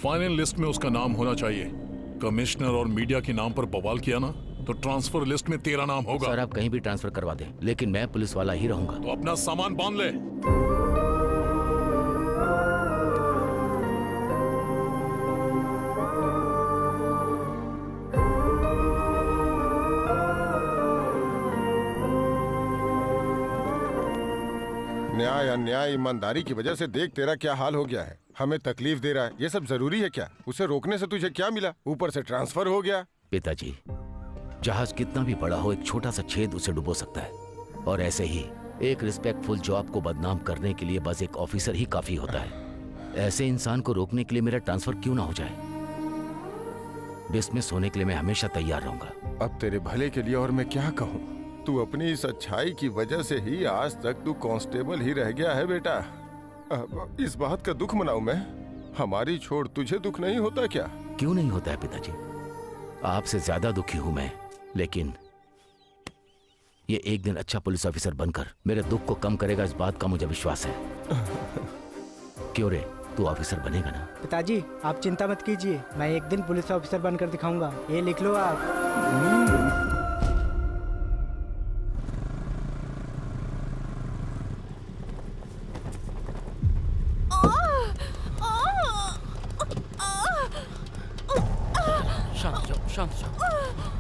Final list में उसका नाम होना चाहिए। कमिश्नर और मीडिया के नाम पर बवाल किया ना तो ट्रांसफर लिस्ट में तेरा नाम होगा। सर आप कहीं भी ट्रांसफर करवा दें, लेकिन मैं पुलिस वाला ही रहूंगा। तो अपना सामान बांध ले। न्याय अन्याय ईमानदारी की वजह से देख तेरा क्या हाल हो गया है। हमें तकलीफ दे रहा है, ये सब जरूरी है क्या? उसे रोकने से तुझे क्या मिला? ऊपर से ट्रांसफर हो गया। पिताजी, जहाज कितना भी बड़ा हो, एक छोटा सा छेद उसे डुबो सकता है। और ऐसे ही एक रिस्पेक्टफुल जॉब को बदनाम करने के लिए बस एक ऑफिसर ही काफी होता है। ऐसे इंसान को रोकने के लिए मेरा ट्रांसफर क्यों ना हो जाए? डिसमिस होने के लिए मैं हमेशा तैयार रहूंगा। अब तेरे भले के लिए और मैं क्या कहूँ? तू अपनी इस अच्छाई की वजह से ही आज तक तू कांस्टेबल ही रह गया है बेटा। अब इस बात का दुख मनाऊं मैं? हमारी छोड़ तुझे दुख नहीं होता क्या? क्यों नहीं होता है पिताजी, आपसे ज्यादा दुखी हूं मैं, लेकिन ये एक दिन अच्छा पुलिस ऑफिसर बनकर मेरे दुख को कम करेगा, इस बात का मुझे विश्वास है। क्यों रे, तू ऑफिसर बनेगा ना? पिताजी आप चिंता मत कीजिए, मैं एक दिन पुलिस ऑफिसर बनकर दिखाऊंगा। ये लिख लो आप। शांत।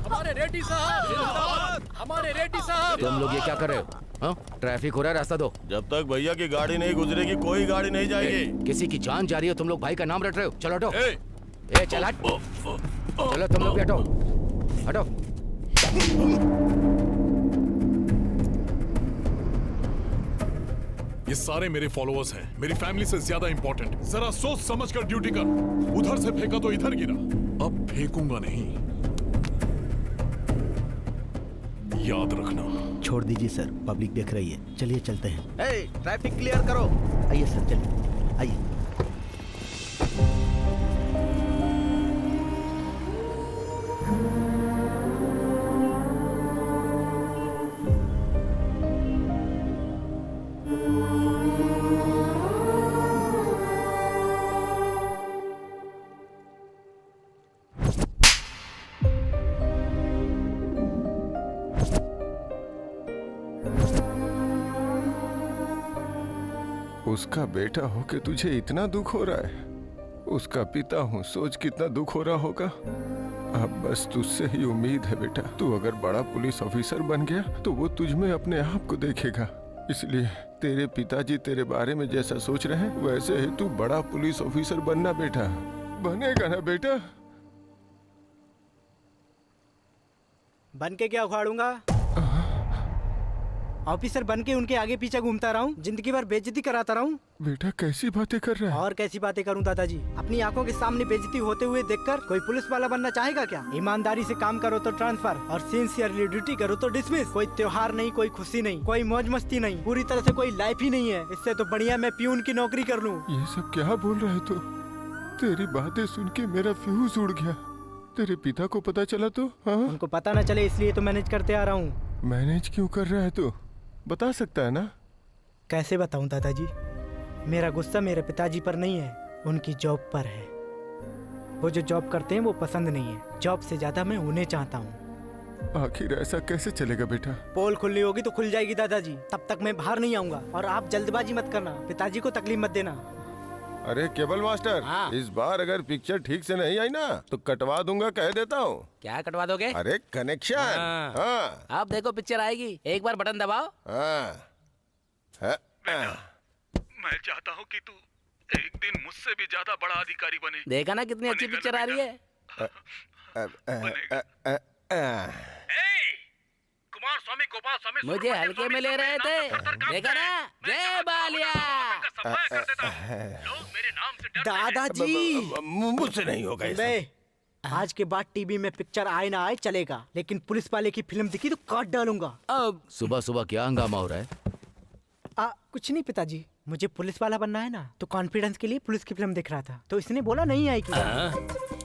हमारे रेड्डी साहब, हमारे रेड्डी साहब। तुम लोग ये क्या कर रहे हो? हाँ? ट्रैफिक हो रहा है, रास्ता दो। जब तक भैया की गाड़ी नहीं गुजरेगी कोई गाड़ी नहीं जाएगी। किसी की जान जा रही है, तुम लोग भाई का नाम रट रहे हो। चलो हटो। ए चल हट। चलो तुम लोग भी हटो, हटो। ये सारे मेरे फॉलोअर्स हैं, मेरी फैमिली से ज्यादा इंपॉर्टेंट। जरा सोच समझ कर ड्यूटी कर। उधर से फेंका तो इधर गिरा, अब फेंकूंगा नहीं, याद रखना। छोड़ दीजिए सर, पब्लिक देख रही है। चलिए चलते हैं। ट्रैफिक क्लियर करो। आइए सर, चलिए आइए। उसका बेटा हो के तुझे इतना दुख हो रहा है? उसका पिता हूँ, सोच कितना दुख हो रहा होगा। अब बस तुझसे ही उम्मीद है बेटा। तू अगर बड़ा पुलिस ऑफिसर बन गया तो वो तुझ में अपने आप को देखेगा। इसलिए तेरे पिताजी तेरे बारे में जैसा सोच रहे हैं वैसे ही तू बड़ा पुलिस ऑफिसर बनना बेटा। बनेगा ना बेटा? बन के क्या उखाड़ूंगा? ऑफिसर बन के उनके आगे पीछे घूमता रहूं, जिंदगी भर बेइज्जती कराता रहूं? बेटा कैसी बातें कर रहा है? और कैसी बातें करूं दादाजी? अपनी आंखों के सामने बेइज्जती होते हुए देखकर कोई पुलिस वाला बनना चाहेगा क्या? ईमानदारी से काम करो तो ट्रांसफर, और सिंसियरली ड्यूटी करो तो डिसमिस। कोई त्योहार नहीं, कोई खुशी नहीं, कोई मौज मस्ती नहीं, पूरी तरह से कोई लाइफ ही नहीं है। इससे तो बढ़िया मैं प्यून की नौकरी कर लूं। ये सब क्या बोल रहा है तू? तेरी बातें सुन के मेरा फ्यूज उड़ गया। तेरे पिता को पता चला तो? हाँ? उनको पता न चले इसलिए तो मैनेज करते आ रहा हूँ। मैनेज क्यों कर रहा है तू? बता सकता है ना? कैसे बताऊं दादाजी? मेरा गुस्सा मेरे पिताजी पर नहीं है, उनकी जॉब पर है। वो जो जॉब करते हैं वो पसंद नहीं है, जॉब से ज्यादा मैं उन्हें चाहता हूँ। आखिर ऐसा कैसे चलेगा बेटा? पोल खुलनी होगी तो खुल जाएगी दादाजी, तब तक मैं बाहर नहीं आऊंगा। और आप जल्दबाजी मत करना, पिताजी को तकलीफ मत देना। अरे केबल मास्टर, इस बार अगर पिक्चर ठीक से नहीं आई ना तो कटवा दूंगा, कह देता हूँ। क्या कटवा दोगे? अरे कनेक्शन। हाँ। आप देखो पिक्चर आएगी, एक बार बटन दबाओ। मैं चाहता हूँ कि तू एक दिन मुझसे भी ज्यादा बड़ा अधिकारी बने। देखा ना कितनी अच्छी पिक्चर आ रही है। कुमार स्वामी, गोपाल स्वामी मुझे हल्के में ले रहे थे, देखा ना? जय बालिया। लोग मेरे नाम से डरते हैं। दादाजी मुझसे नहीं होगा ये सब। आज के बाद टीवी में पिक्चर आए ना आए चलेगा, लेकिन पुलिस वाले की फिल्म दिखी तो काट डालूंगा। अब सुबह सुबह क्या हंगामा हो रहा है? कुछ नहीं पिताजी, मुझे पुलिस वाला बनना है ना, तो कॉन्फिडेंस के लिए पुलिस की फिल्म दिख रहा था, तो इसने बोला नहीं आएगी।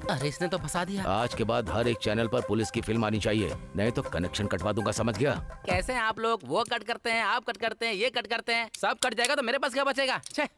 अरे इसने तो फंसा दिया। आज के बाद हर एक चैनल पर पुलिस की फिल्म आनी चाहिए, नहीं तो कनेक्शन कटवा दूंगा, समझ गया? कैसे हैं आप लोग? वो कट करते हैं, आप कट करते हैं, ये कट करते हैं, सब कट जाएगा तो मेरे पास क्या बचेगा? छे।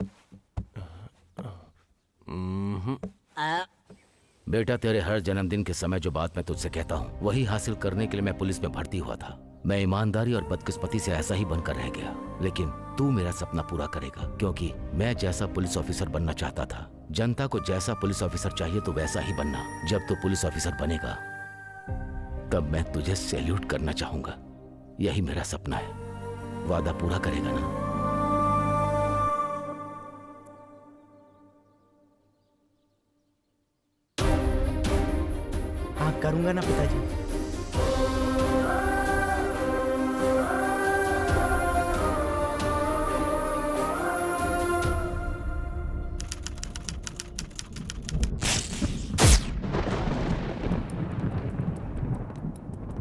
बेटा, तेरे हर जन्मदिन के समय जो बात मैं तुझसे कहता हूँ वही हासिल करने के लिए मैं पुलिस में भर्ती हुआ था। मैं ईमानदारी और बदकिस्मती से ऐसा ही बनकर रह गया, लेकिन तू मेरा सपना पूरा करेगा, क्योंकि मैं जैसा पुलिस ऑफिसर बनना चाहता था। जनता को जैसा पुलिस ऑफिसर चाहिए तो वैसा ही बनना। जब तू पुलिस ऑफिसर बनेगा तब मैं तुझे सैल्यूट करना चाहूंगा। यही मेरा सपना है। वादा पूरा करेगा ना? हाँ करूंगा ना पिताजी।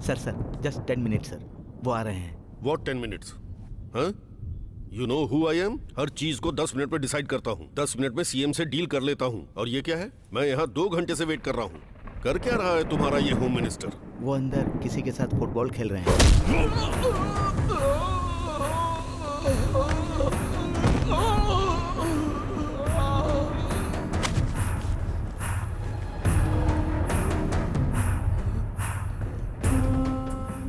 सर जस्ट 10 मिनट सर, वो आ रहे हैं। What 10 minutes? हाँ? You know who I am? हर चीज को 10 मिनट में डिसाइड करता हूँ। 10 मिनट में सीएम से डील कर लेता हूँ। और ये क्या है? मैं यहाँ 2 घंटे से वेट कर रहा हूँ। कर क्या रहा है तुम्हारा ये होम मिनिस्टर? वो अंदर किसी के साथ फुटबॉल खेल रहे हैं।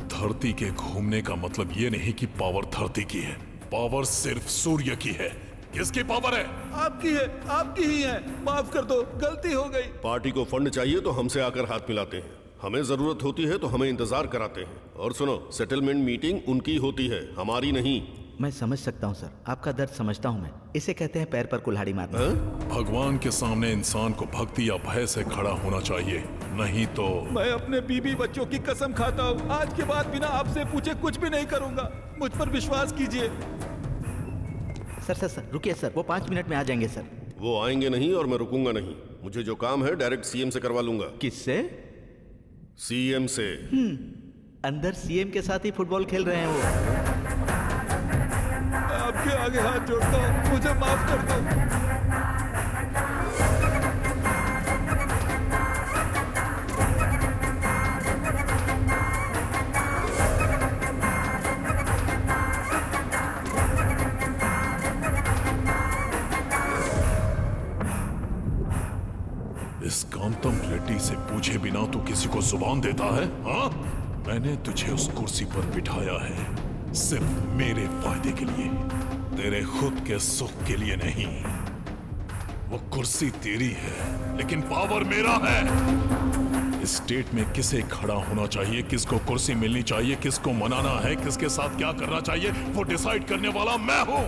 धरती के घूमने का मतलब ये नहीं कि पावर धरती की है। पावर सिर्फ सूर्य की है। किसकी पावर है? आपकी है, आपकी ही है। माफ कर दो, गलती हो गई। पार्टी को फंड चाहिए तो हमसे आकर हाथ मिलाते हैं, हमें जरूरत होती है तो हमें इंतजार कराते हैं। और सुनो, सेटलमेंट मीटिंग उनकी होती है, हमारी नहीं। मैं समझ सकता हूँ सर, आपका दर्द समझता हूँ मैं। इसे कहते हैं पैर पर कुल्हाड़ी मारना। भगवान के सामने इंसान को भक्ति या भय से खड़ा होना चाहिए, नहीं तो। मैं अपने बीबी बच्चों की कसम खाता हूँ, आज के बाद बिना आपसे पूछे कुछ भी नहीं करूँगा। मुझ पर विश्वास कीजिए। सर रुकिए सर, वो 5 मिनट में आ जाएंगे सर। वो आएंगे नहीं और मैं रुकूंगा नहीं। मुझे जो काम है डायरेक्ट सीएम से करवा लूंगा। किससे? सीएम से। अंदर सीएम के साथ ही फुटबॉल खेल रहे हैं वो। आपके आगे हाथ जोड़ता हूँ, मुझे माफ कर दो। इस कांतम रेड्डी से पूछे बिना तू किसी को जुबान देता है? हाँ? मैंने तुझे उस कुर्सी पर बिठाया है सिर्फ मेरे फायदे के लिए, तेरे खुद के सुख के लिए नहीं। वो कुर्सी तेरी है लेकिन पावर मेरा है। इस स्टेट में किसे खड़ा होना चाहिए, किसको कुर्सी मिलनी चाहिए, किसको मनाना है, किसके साथ क्या करना चाहिए, वो डिसाइड करने वाला मैं हूं।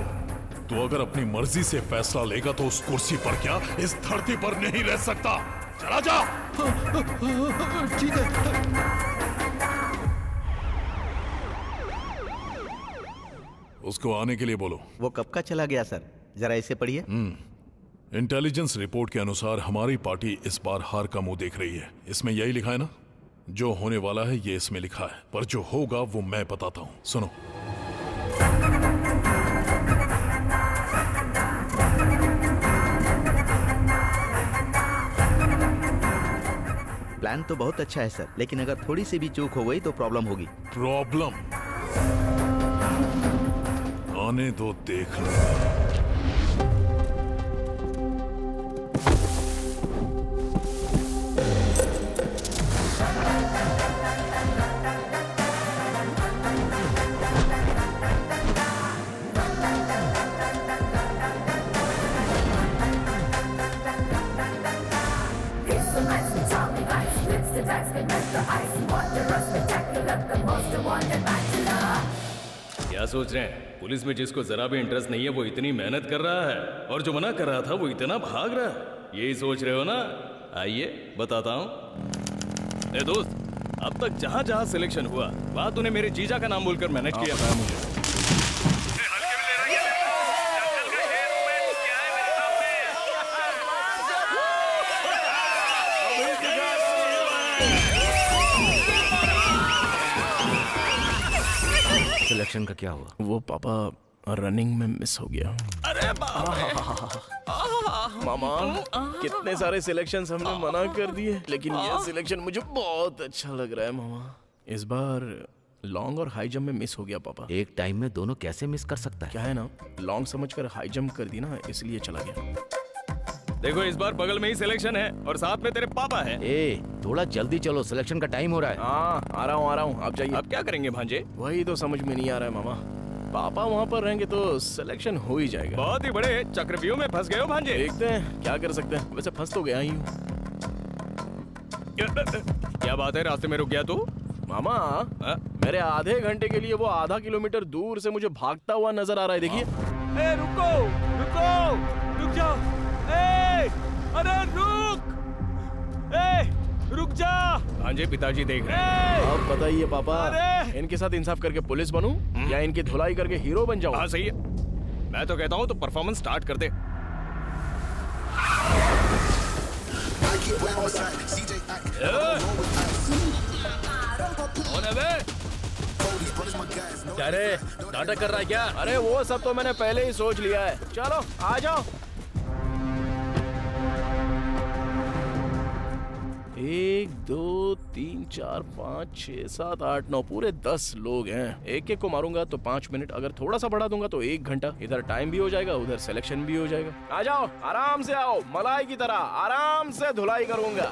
तो अगर अपनी मर्जी से फैसला लेगा तो उस कुर्सी पर क्या इस धरती पर नहीं रह सकता। चला जा। ठीक है। उसको आने के लिए बोलो। वो कब का चला गया सर? जरा इसे पढ़िए। इंटेलिजेंस रिपोर्ट के अनुसार हमारी पार्टी इस बार हार का मुंह देख रही है। इसमें यही लिखा है ना? जो होने वाला है ये इसमें लिखा है, पर जो होगा वो मैं बताता हूं। सुनो। प्लान तो बहुत अच्छा है सर, लेकिन अगर थोड़ी सी भी चूक हो गई तो प्रॉब्लम होगी। प्रॉब्लम? आने दो, देख लूंगा। क्या सोच रहे हैं? पुलिस में जिसको जरा भी इंटरेस्ट नहीं है वो इतनी मेहनत कर रहा है, और जो मना कर रहा था वो इतना भाग रहा है। यही सोच रहे हो ना? आइए बताता हूँ। ए दोस्त, अब तक जहाँ जहाँ सिलेक्शन हुआ वहाँ तूने मेरे जीजा का नाम बोलकर मैनेज किया था मुझे। सिलेक्शन का क्या हुआ? वो पापा रनिंग में मिस हो गया। अरे मामा, कितने सारे सिलेक्शंस हमने मना कर दिए, लेकिन ये सिलेक्शन मुझे बहुत अच्छा लग रहा है मामा। इस बार लॉन्ग और हाई जंप में मिस हो गया पापा। एक टाइम में दोनों कैसे मिस कर सकता है? क्या है ना, लॉन्ग समझकर हाई जंप कर दी ना, इसलिए चला गया। देखो इस बार बगल में ही सिलेक्शन है और साथ में तेरे पापा है। ए, थोड़ा जल्दी चलो, सिलेक्शन का टाइम हो रहा है। हाँ आ रहा हूँ आप जाइए। अब क्या करेंगे भांजे? वही तो समझ में नहीं आ रहा है मामा। पापा वहाँ पर रहेंगे तो सिलेक्शन हो ही जाएगा। बहुत ही बड़े चक्रव्यूह में फंस गए हो भांजे। देखते हैं क्या कर सकते हैं। वैसे फंस तो गया ही हूँ। क्या बात है, रास्ते में रुक गया तू? मामा मेरे आधे घंटे के लिए वो आधा किलोमीटर दूर से मुझे भागता हुआ नजर आ रहा है। देखिए। ए, रुको रुको, रुक जाओ। ए, अरे रुक जा। भांजे पिताजी देख रहे हैं। अब बताइए पापा, इनके साथ इंसाफ करके पुलिस बनूं या इनकी धुलाई करके हीरो बन जाऊं? हाँ सही है, मैं तो कहता हूँ तो परफॉर्मेंस स्टार्ट कर दे। क्या रे, नाटक कर रहा है क्या? अरे वो सब तो मैंने पहले ही सोच लिया है। चलो आ जाओ। 1 2 3 4 5 6 7 8 9 पूरे 10 लोग हैं। एक को मारूंगा तो 5 मिनट, अगर थोड़ा सा बढ़ा दूंगा तो 1 घंटा। इधर टाइम भी हो जाएगा, उधर सिलेक्शन भी हो जाएगा। आ जाओ, आराम से आओ, मलाई की तरह आराम से धुलाई करूंगा।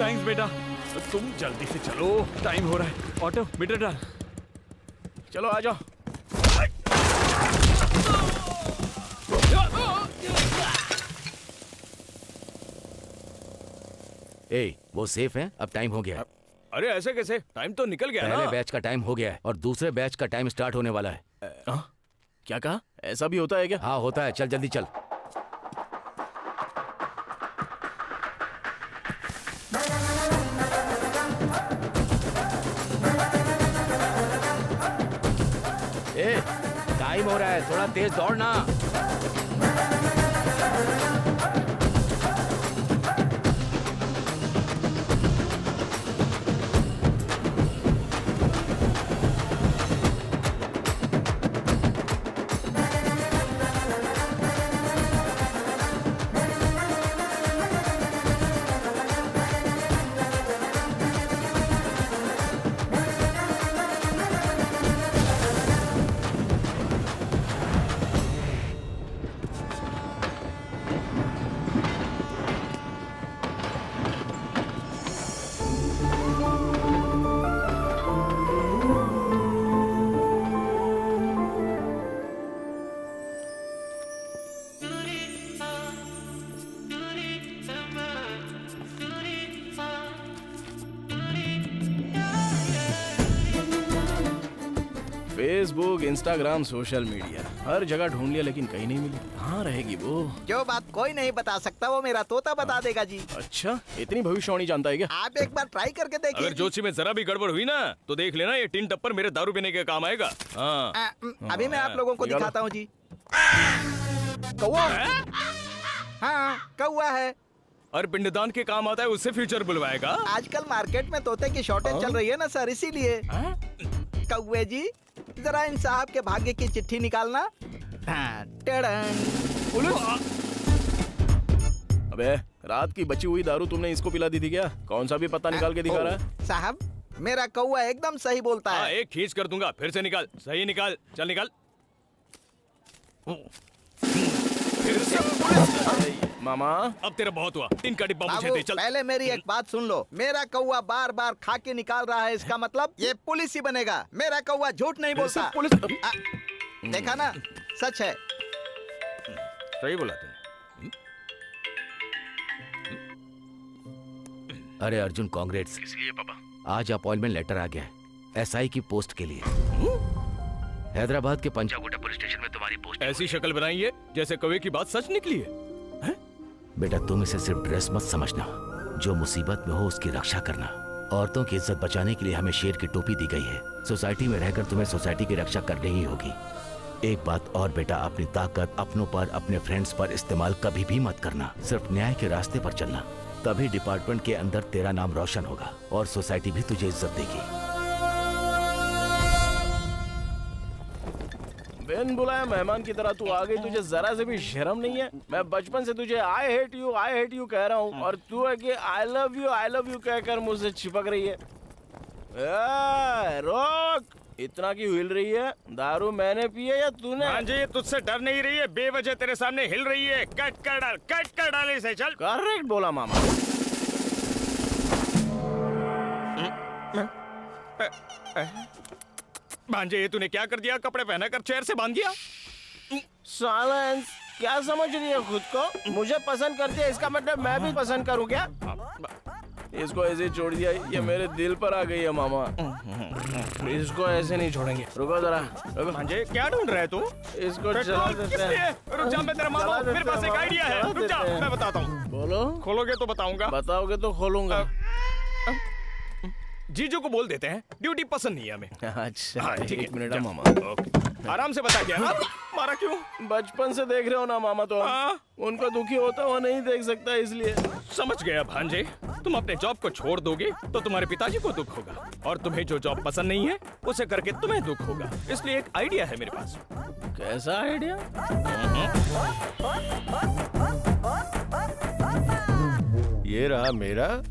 थैंक्स बेटा, तुम जल्दी से चलो, टाइम हो रहा है। ऑटो मीटर डाल। चलो आ जाओ। ए, वो सेफ है, अब टाइम हो गया है। अरे ऐसे कैसे, टाइम तो निकल गया पहले ना। बैच का टाइम हो गया है और दूसरे बैच का टाइम स्टार्ट होने वाला है। क्या कहा? ऐसा भी होता है क्या? हाँ होता है, चल जल्दी चल। ए, टाइम हो रहा है, थोड़ा तेज दौड़ना। फेसबुक, इंस्टाग्राम, सोशल मीडिया, हर जगह ढूंढ लिया लेकिन कहीं नहीं मिली। कहाँ रहेगी वो? जो बात कोई नहीं बता सकता वो मेरा तोता बता देगा जी। अच्छा, इतनी भविष्यवाणी जानता है क्या? आप एक बार ट्राई करके देखिए। अगर जोशी में जरा भी गड़बड़ हुई ना तो देख लेना, ये टिन टप्पर मेरे दारू पीने के काम आएगा। हाँ अभी मैं आप लोगों को दिखाता हूँ जी। कौवा? हाँ कौवा है। और पिंडदान के काम आता है उससे फ्यूचर बुलवाएगा। आजकल मार्केट में तोते की शॉर्टेज चल रही है ना सर, इसीलिए। कौवे जी जरा इन साहब के भाग्य की चिट्ठी निकालना। अबे रात की बची हुई दारू तुमने इसको पिला दी थी क्या? कौन सा भी पत्ता निकाल के दिखा रहा है? साहब मेरा कौवा एकदम सही बोलता है। एक खींच कर दूंगा, फिर से निकाल। सही निकाल, चल निकाल। फिर से। मामा अब तेरा बहुत हुआ, 3 का डिब्बा मुझे दे। चल पहले मेरी एक बात सुन लो, मेरा कौवा बार बार खा के निकाल रहा है, इसका मतलब ये पुलिस ही बनेगा। मेरा कौवा झूठ नहीं बोलता। पुलिस देखा ना, सच है। सही बोला तूने। अरे अर्जुन कांग्रेट्स। इसलिए पापा आज अपॉइंटमेंट लेटर आ गया है एसआई की पोस्ट के लिए। हैदराबाद के पंजागुट्टा पुलिस स्टेशन में तुम्हारी पोस्ट। ऐसी शक्ल बनाई है जैसे कौवे की बात सच निकली है। बेटा तुम इसे सिर्फ ड्रेस मत समझना, जो मुसीबत में हो उसकी रक्षा करना। औरतों की इज्जत बचाने के लिए हमें शेर की टोपी दी गई है। सोसाइटी में रहकर तुम्हें सोसाइटी की रक्षा करनी ही होगी। एक बात और बेटा, अपनी ताकत अपनों पर, अपने फ्रेंड्स पर इस्तेमाल कभी भी मत करना। सिर्फ न्याय के रास्ते पर चलना, तभी डिपार्टमेंट के अंदर तेरा नाम रोशन होगा और सोसाइटी भी तुझे इज्जत देगी। बिन बुलाया मेहमान की तरह तू आ गई, तुझे जरा से भी शर्म नहीं है? मैं बचपन से तुझे आई हेट यू कह रहा हूँ और तू है कि आई लव यू कहकर मुझसे चिपक रही है। रोक, इतना क्यों हिल रही है? दारू मैंने पी है या तूने? हाँ जी, तुझसे डर नहीं रही है, बेवजह तेरे सामने हिल रही है। कट कर डाल इसे। चल। करेक्ट बोला मामा। भांजे ये तूने क्या कर दिया? कपड़े पहनाकर चेयर से बांध दिया। साइलेंस, क्या समझ रही है खुद को? मुझे पसंद करती है इसका मतलब मैं भी पसंद करूं क्या? इसको ऐसे ही छोड़ दिया, ये मेरे दिल पर आ गई है मामा। इसको ऐसे नहीं छोड़ेंगे। रुको जरा, रुको। भांजे क्या ढूंढ रहा है तू? इसको चला देते हैं। रुक जा, मैं तेरा मामा हूं, मेरे पास एक आइडिया है। रुक जा, मैं बताता हूँ। बोलो। खोलोगे तो बताऊंगा। बताओगे तो खोलूंगा। जीजू को बोल देते हैं, ड्यूटी पसंद नहीं है हमें। अच्छा हाँ, ठीक है। एक मिनट मामा। ओके, आराम से बता। क्या मारा क्यों? बचपन से देख रहे हो ना मामा, तो उनको दुखी होता हुआ नहीं देख सकता, इसलिए। समझ गया भांजे, तुम अपने जॉब को छोड़ दोगे तो तुम्हारे पिताजी को दुख होगा, और तुम्हें जो जॉब पसंद नहीं है उसे करके तुम्हें दुख होगा। इसलिए एक आइडिया है मेरे पास। कैसा आइडिया? ये रहा मेरा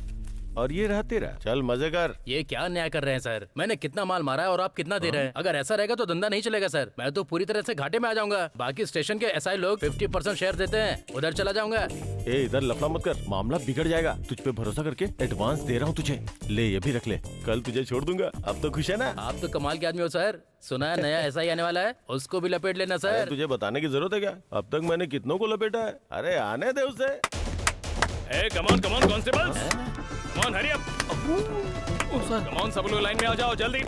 और ये रहा तेरा। चल मजे कर। ये क्या न्याय कर रहे हैं सर? मैंने कितना माल मारा है और आप कितना दे रहे हैं? अगर ऐसा रहेगा तो धंधा नहीं चलेगा सर। मैं तो पूरी तरह से घाटे में आ जाऊंगा। बाकी स्टेशन के एसआई लोग 50% शेयर देते हैं, उधर चला जाऊंगा। ए इधर लफड़ा मत कर, मामला बिगड़ जाएगा। तुझ पे भरोसा करके एडवांस दे रहा हूँ तुझे। ले ये भी रख ले, कल तुझे छोड़ दूंगा। अब तो खुश है ना? आप तो कमाल के आदमी हो सर। सुना है नया एसआई आने वाला है, उसको भी लपेट लेना सर। तुझे बताने की जरूरत है क्या? अब तक मैंने कितनों को लपेटा है। अरे आने दे उसे। कमान कांस्टेबल्स, कमान हरी अप। कमान सब लोग लाइन में आ जाओ जल्दी।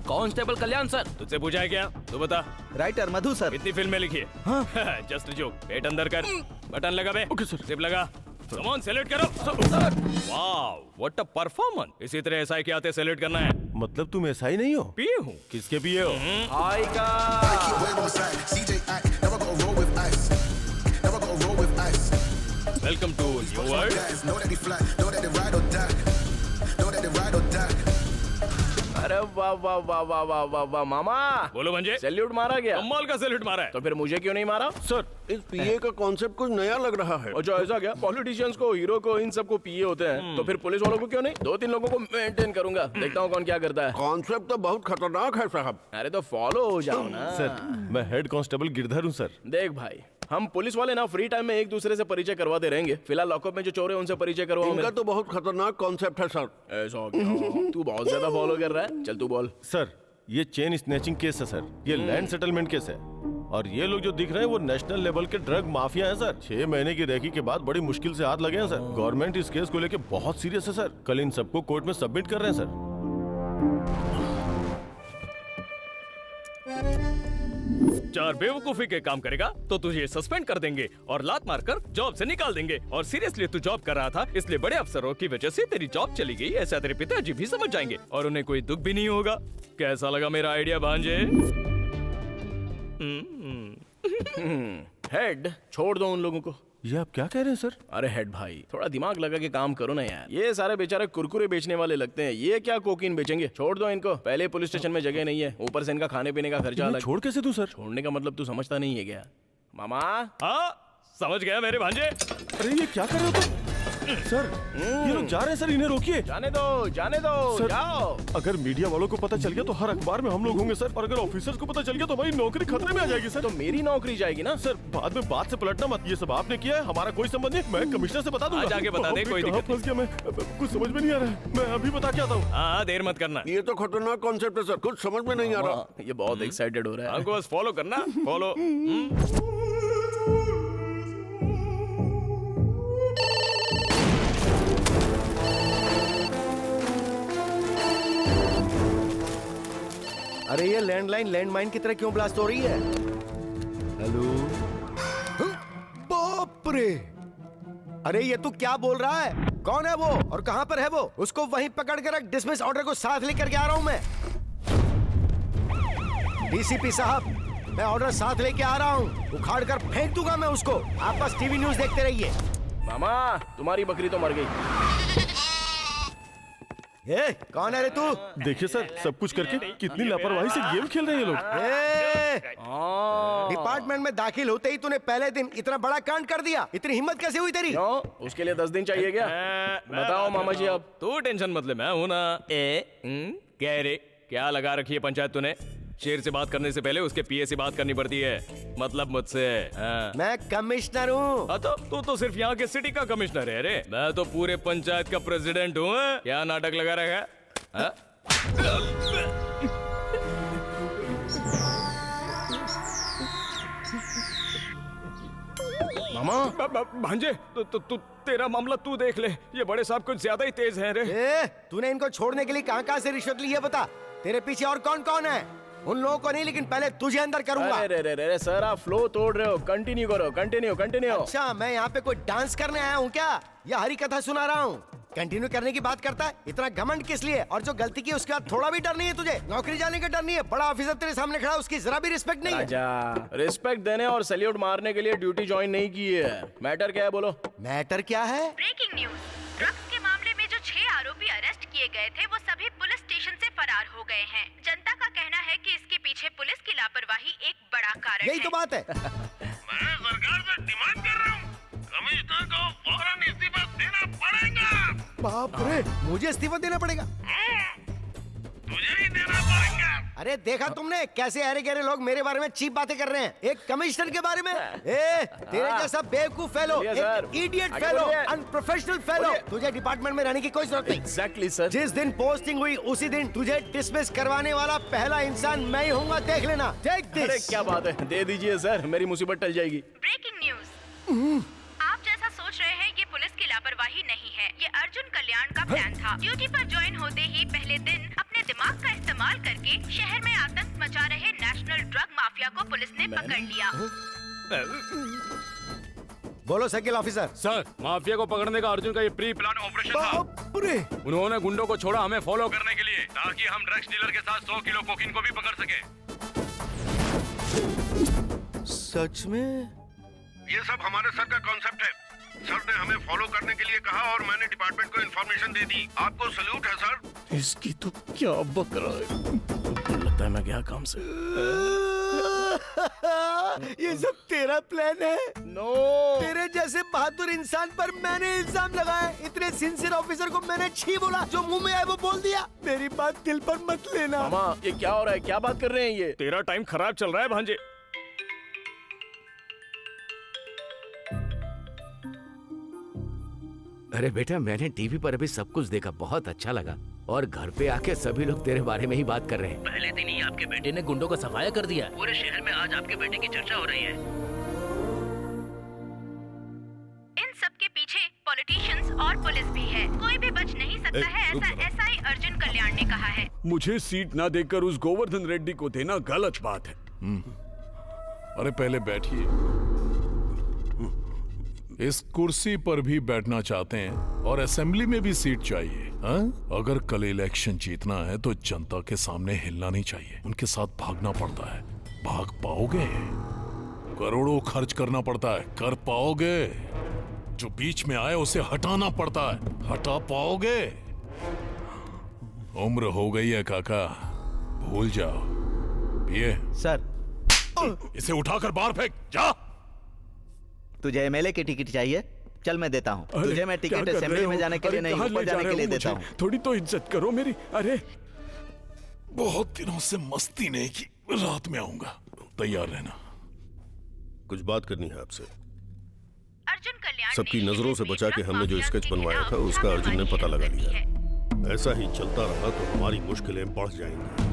कांस्टेबल कल्याण सर। तुझसे पूछा है क्या? तू बता। राइटर मधु सर। कितनी फिल्में लिखी है? हाँ। Just joke. पेट अंदर कर, बटन लगा बे। Okay sir. जिप लगा। कमान सैल्यूट करो। Wow, what a performance. इसी तरह एसआई के आते सैल्यूट करना है। मतलब तुम एसआई नहीं हो? पिए हूँ। किसके पिए हो? हाय का। Welcome to new world. अरे वाह वाह वाह वाह वाह वाह वाह मामा। बोलो भंजे। सैल्यूट मारा गया? कमाल का सैल्यूट मारा है। तो फिर मुझे क्यों नहीं मारा? सर, इस पीए का कॉन्सेप्ट कुछ नया लग रहा है। अच्छा ऐसा क्या? पॉलिटिशियंस को, हीरो को, इन सबको पीए होते हैं, तो फिर पुलिस वालों को क्यों नहीं? 2-3 लोगों को मेंटेन करूंगा, देखता हूँ कौन क्या करता है। कॉन्सेप्ट तो बहुत खतरनाक है साहब। अरे तो फॉलो हो जाओ ना। सर मैं हेड कांस्टेबल गिरधर हूँ सर। देख भाई, हम पुलिस वाले ना फ्री टाइम में एक दूसरे से परिचय करवाते रहेंगे। फिलहाल लॉकअप में जो चोर है उनसे परिचय करवाओ। इनका तो बहुत खतरनाक कॉन्सेप्ट है सर। ऐसा क्या? तू बहुत ज्यादा फॉलो कर रहा है। चल तू बोल। सर ये चेन स्नैचिंग केस है सर, ये लैंड सेटलमेंट केस है, और ये लोग जो दिख रहे हैं वो नेशनल लेवल के ड्रग माफिया हैं सर। 6 महीने की रेकी के बाद बड़ी मुश्किल से हाथ लगे हैं सर। गवर्नमेंट इस केस को लेके बहुत सीरियस है सर। कल इन सबको कोर्ट में सबमिट कर रहे हैं सर। चार बेवकूफी के काम करेगा तो तुझे सस्पेंड कर देंगे और लात मारकर जॉब से निकाल देंगे। और सीरियसली तू जॉब कर रहा था, इसलिए बड़े अफसरों की वजह से तेरी जॉब चली गई, ऐसा तेरे पिताजी भी समझ जाएंगे और उन्हें कोई दुख भी नहीं होगा। कैसा लगा मेरा आइडिया भांजे? हेड छोड़ दो उन लोगों को, ये आप क्या कह रहे हैं सर? अरे हेड भाई, थोड़ा दिमाग लगा के काम करो ना यार। ये सारे बेचारे कुरकुरे बेचने वाले लगते हैं, ये क्या कोकीन बेचेंगे? छोड़ दो इनको, पहले पुलिस स्टेशन में जगह नहीं है, ऊपर से इनका खाने पीने का खर्चा अलग। छोड़ कैसे दूं सर? छोड़ने का मतलब तू समझता नहीं है क्या? मामा हाँ समझ गया मेरे भांजे। अरे ये क्या कर रहे हो तुम? सर ये लोग जा रहे हैं सर, इन्हें रोकिए। जाने दो सर, जाओ। अगर मीडिया वालों को पता चल गया तो हर अखबार में हम लोग होंगे सर, और अगर ऑफिसर्स को पता चल गया तो हमारी नौकरी खतरे में आ जाएगी सर। तो मेरी नौकरी जाएगी ना सर बाद में बात से पलटना मत, ये सब आपने किया है, हमारा कोई संबंध नहीं। मैं कमिश्नर से बता दूंगा। आज आके बता दे, कोई कहाँ दिक्कत फंस गया मैं, कुछ समझ में नहीं आ रहा है। मैं अभी बता के आता हूँ। हाँ देर मत करना। ये तो खतरनाक कॉन्सेप्ट है सर, कुछ समझ में नहीं आ रहा। ये बहुत एक्साइटेड हो रहा है। हमको बस फॉलो करना, फॉलो। अरे ये लैंडलाइन लैंडमाइन की तरह क्यों ब्लास्ट हो रही है? हेलो? बाप रे! अरे ये तू क्या बोल रहा है? कौन है वो और कहां पर है वो? उसको वहीं पकड़ कर रख, डिसमिस ऑर्डर को साथ लेकर के आ रहा हूं मैं। डीसीपी साहब, मैं ऑर्डर साथ लेके आ रहा हूं, उखाड़ कर फेंक दूंगा मैं उसको। आप बस टीवी न्यूज देखते रहिए। मामा तुम्हारी बकरी तो मर गई। ए, कौन है रे तू? देखिए सर, सब कुछ करके कितनी लापरवाही से गेम खेल रहे हैं ये लोग। डिपार्टमेंट में दाखिल होते ही तूने पहले दिन इतना बड़ा कांड कर दिया, इतनी हिम्मत कैसे हुई तेरी? क्यों? उसके लिए 10 दिन चाहिए क्या? बताओ मामा जी। अब तू टेंशन मत ले, मैं हूं ना। क्या रे, क्या लगा रखी है पंचायत तूने? शेर से बात करने से पहले उसके पीए से बात करनी पड़ती है, मतलब मुझसे। मैं कमिश्नर हूँ। तो तू तो सिर्फ यहाँ के सिटी का कमिश्नर है रे, मैं तो पूरे पंचायत का प्रेसिडेंट हूँ। क्या नाटक लगा रखा है? मामा भांजे, तू तेरा मामला तू देख ले, ये बड़े साहब कुछ ज्यादा ही तेज हैं रे। तूने इनको छोड़ने के लिए कहाँ से रिश्वत ली है बता? तेरे पीछे और कौन कौन है? उन लोगों को नहीं, लेकिन पहले तुझे अंदर करूंगा। अरे सर, आप फ्लो तोड़ रहे हो। कंटिन्यू करो, कंटिन्यू। अच्छा, मैं यहाँ पे कोई डांस करने आया हूँ क्या, या हरी कथा सुना रहा हूँ? कंटिन्यू करने की बात करता है, इतना घमंड किस लिए? और जो गलती की उसके बाद थोड़ा भी डर नहीं है तुझे? नौकरी जाने का डर नहीं है? बड़ा ऑफिसर तेरे सामने खड़ा, उसकी जरा भी रिस्पेक्ट नहीं है? रिस्पेक्ट देने और सैल्यूट मारने के लिए ड्यूटी ज्वाइन नहीं की है। मैटर क्या है बोलो? मैटर क्या है? ब्रेकिंग न्यूज, ड्रग्स के मामले में जो 6 आरोपी अरेस्ट किए गए थे वो सभी पुलिस स्टेशन से फरार हो गए हैं। जनता का कहना है कि इसके पीछे पुलिस की लापरवाही एक बड़ा कारण यही तो बात है। मैं सरकार से डिमांड कर रहा हूँ, कमिश्नर को फौरन इस्तीफा देना पड़ेगा। बाप रे, मुझे इस्तीफा देना पड़ेगा? तुझे ही देना पड़ेगा। अरे देखा तुमने कैसे अरे गहरे लोग मेरे बारे में चीप बातें कर रहे हैं, एक कमिश्नर के बारे में। तेरे जैसा बेवकूफ fellow, idiot fellow, unprofessional fellow, तुझे डिपार्टमेंट में रहने की कोई जरूरत नहीं। Exactly sir. जिस दिन पोस्टिंग हुई उसी दिन तुझे डिसमिस करवाने वाला पहला इंसान मैं ही होऊंगा, देख लेना। Take this. अरे क्या बात है, दे दीजिए सर, मेरी मुसीबत टल जाएगी। ब्रेकिंग न्यूज, आप जैसा सोच रहे हैं ये पुलिस की लापरवाही नहीं है, ये अर्जुन कल्याण का प्लान था। ड्यूटी पर ज्वाइन होते ही पहले दिन अपने दिमाग का इस्तेमाल करके शहर में आतंक मचा रहे नेशनल ड्रग माफिया को पुलिस ने पकड़ लिया। बोलो सर्किल ऑफिसर। सर, माफिया को पकड़ने का अर्जुन का ये प्री प्लान ऑपरेशन था। उन्होंने गुंडों को छोड़ा हमें फॉलो करने के लिए, ताकि हम ड्रग्स डीलर के साथ 100 किलो कोकीन को भी पकड़ सके। सच में? ये सब हमारे सर का कॉन्सेप्ट है। सर ने हमें फॉलो करने के लिए कहा और मैंने डिपार्टमेंट को इन्फॉर्मेशन दे दी। आपको सल्यूट है सर। इसकी तो क्या बकरा है, लगता है मैं गया काम से। ये सब तेरा प्लान है? नो, तेरे जैसे बहादुर इंसान पर मैंने इल्जाम लगाया। इतने सिंसियर ऑफिसर को मैंने छी बोला, जो मुंह में आए वो बोल दिया। मेरी बात दिल पर मत लेना। मामा ये क्या हो रहा है, क्या बात कर रहे हैं ये? तेरा टाइम खराब चल रहा है भांजे। अरे बेटा, मैंने टीवी पर अभी सब कुछ देखा, बहुत अच्छा लगा। और घर पे आके सभी लोग तेरे बारे में ही बात कर रहे हैं। पहले दिन ही आपके बेटे ने गुंडों को सफाया कर दिया। पूरे शहर में आज आपके बेटे की चर्चा हो रही है। इन सब के पीछे पॉलिटिशियंस और पुलिस भी है, कोई भी बच नहीं सकता है, ऐसा एसआई अर्जुन कल्याण ने कहा है। मुझे सीट ना देकर उस गोवर्धन रेड्डी को देना गलत बात है। अरे पहले बैठिए। इस कुर्सी पर भी बैठना चाहते हैं और असेंबली में भी सीट चाहिए, हाँ? अगर कल इलेक्शन जीतना है तो जनता के सामने हिलना नहीं चाहिए, उनके साथ भागना पड़ता है। भाग पाओगे? करोड़ों खर्च करना पड़ता है, कर पाओगे? जो बीच में आए उसे हटाना पड़ता है। हटा पाओगे? उम्र हो गई है काका, भूल जाओ। पिए सर। इसे उठाकर बाहर फेंक। जा। तुझे एमएलए की टिकट चाहिए? चल मैं देता हूँ तुझे। मैं टिकट असेंबली में जाने के लिए नहीं, ऊपर जाने के लिए देता हूँ। थोड़ी तो इज्जत करो मेरी। अरे बहुत दिनों से मस्ती नहीं की, रात में आऊंगा, तैयार रहना। कुछ बात करनी है आपसे। अर्जुन कल्याण सबकी नजरों से बचा के हमने जो स्केच बनवाया था उसका अर्जुन ने पता लगा लिया। ऐसा ही चलता रहा तो हमारी मुश्किलें बढ़ जाएंगी।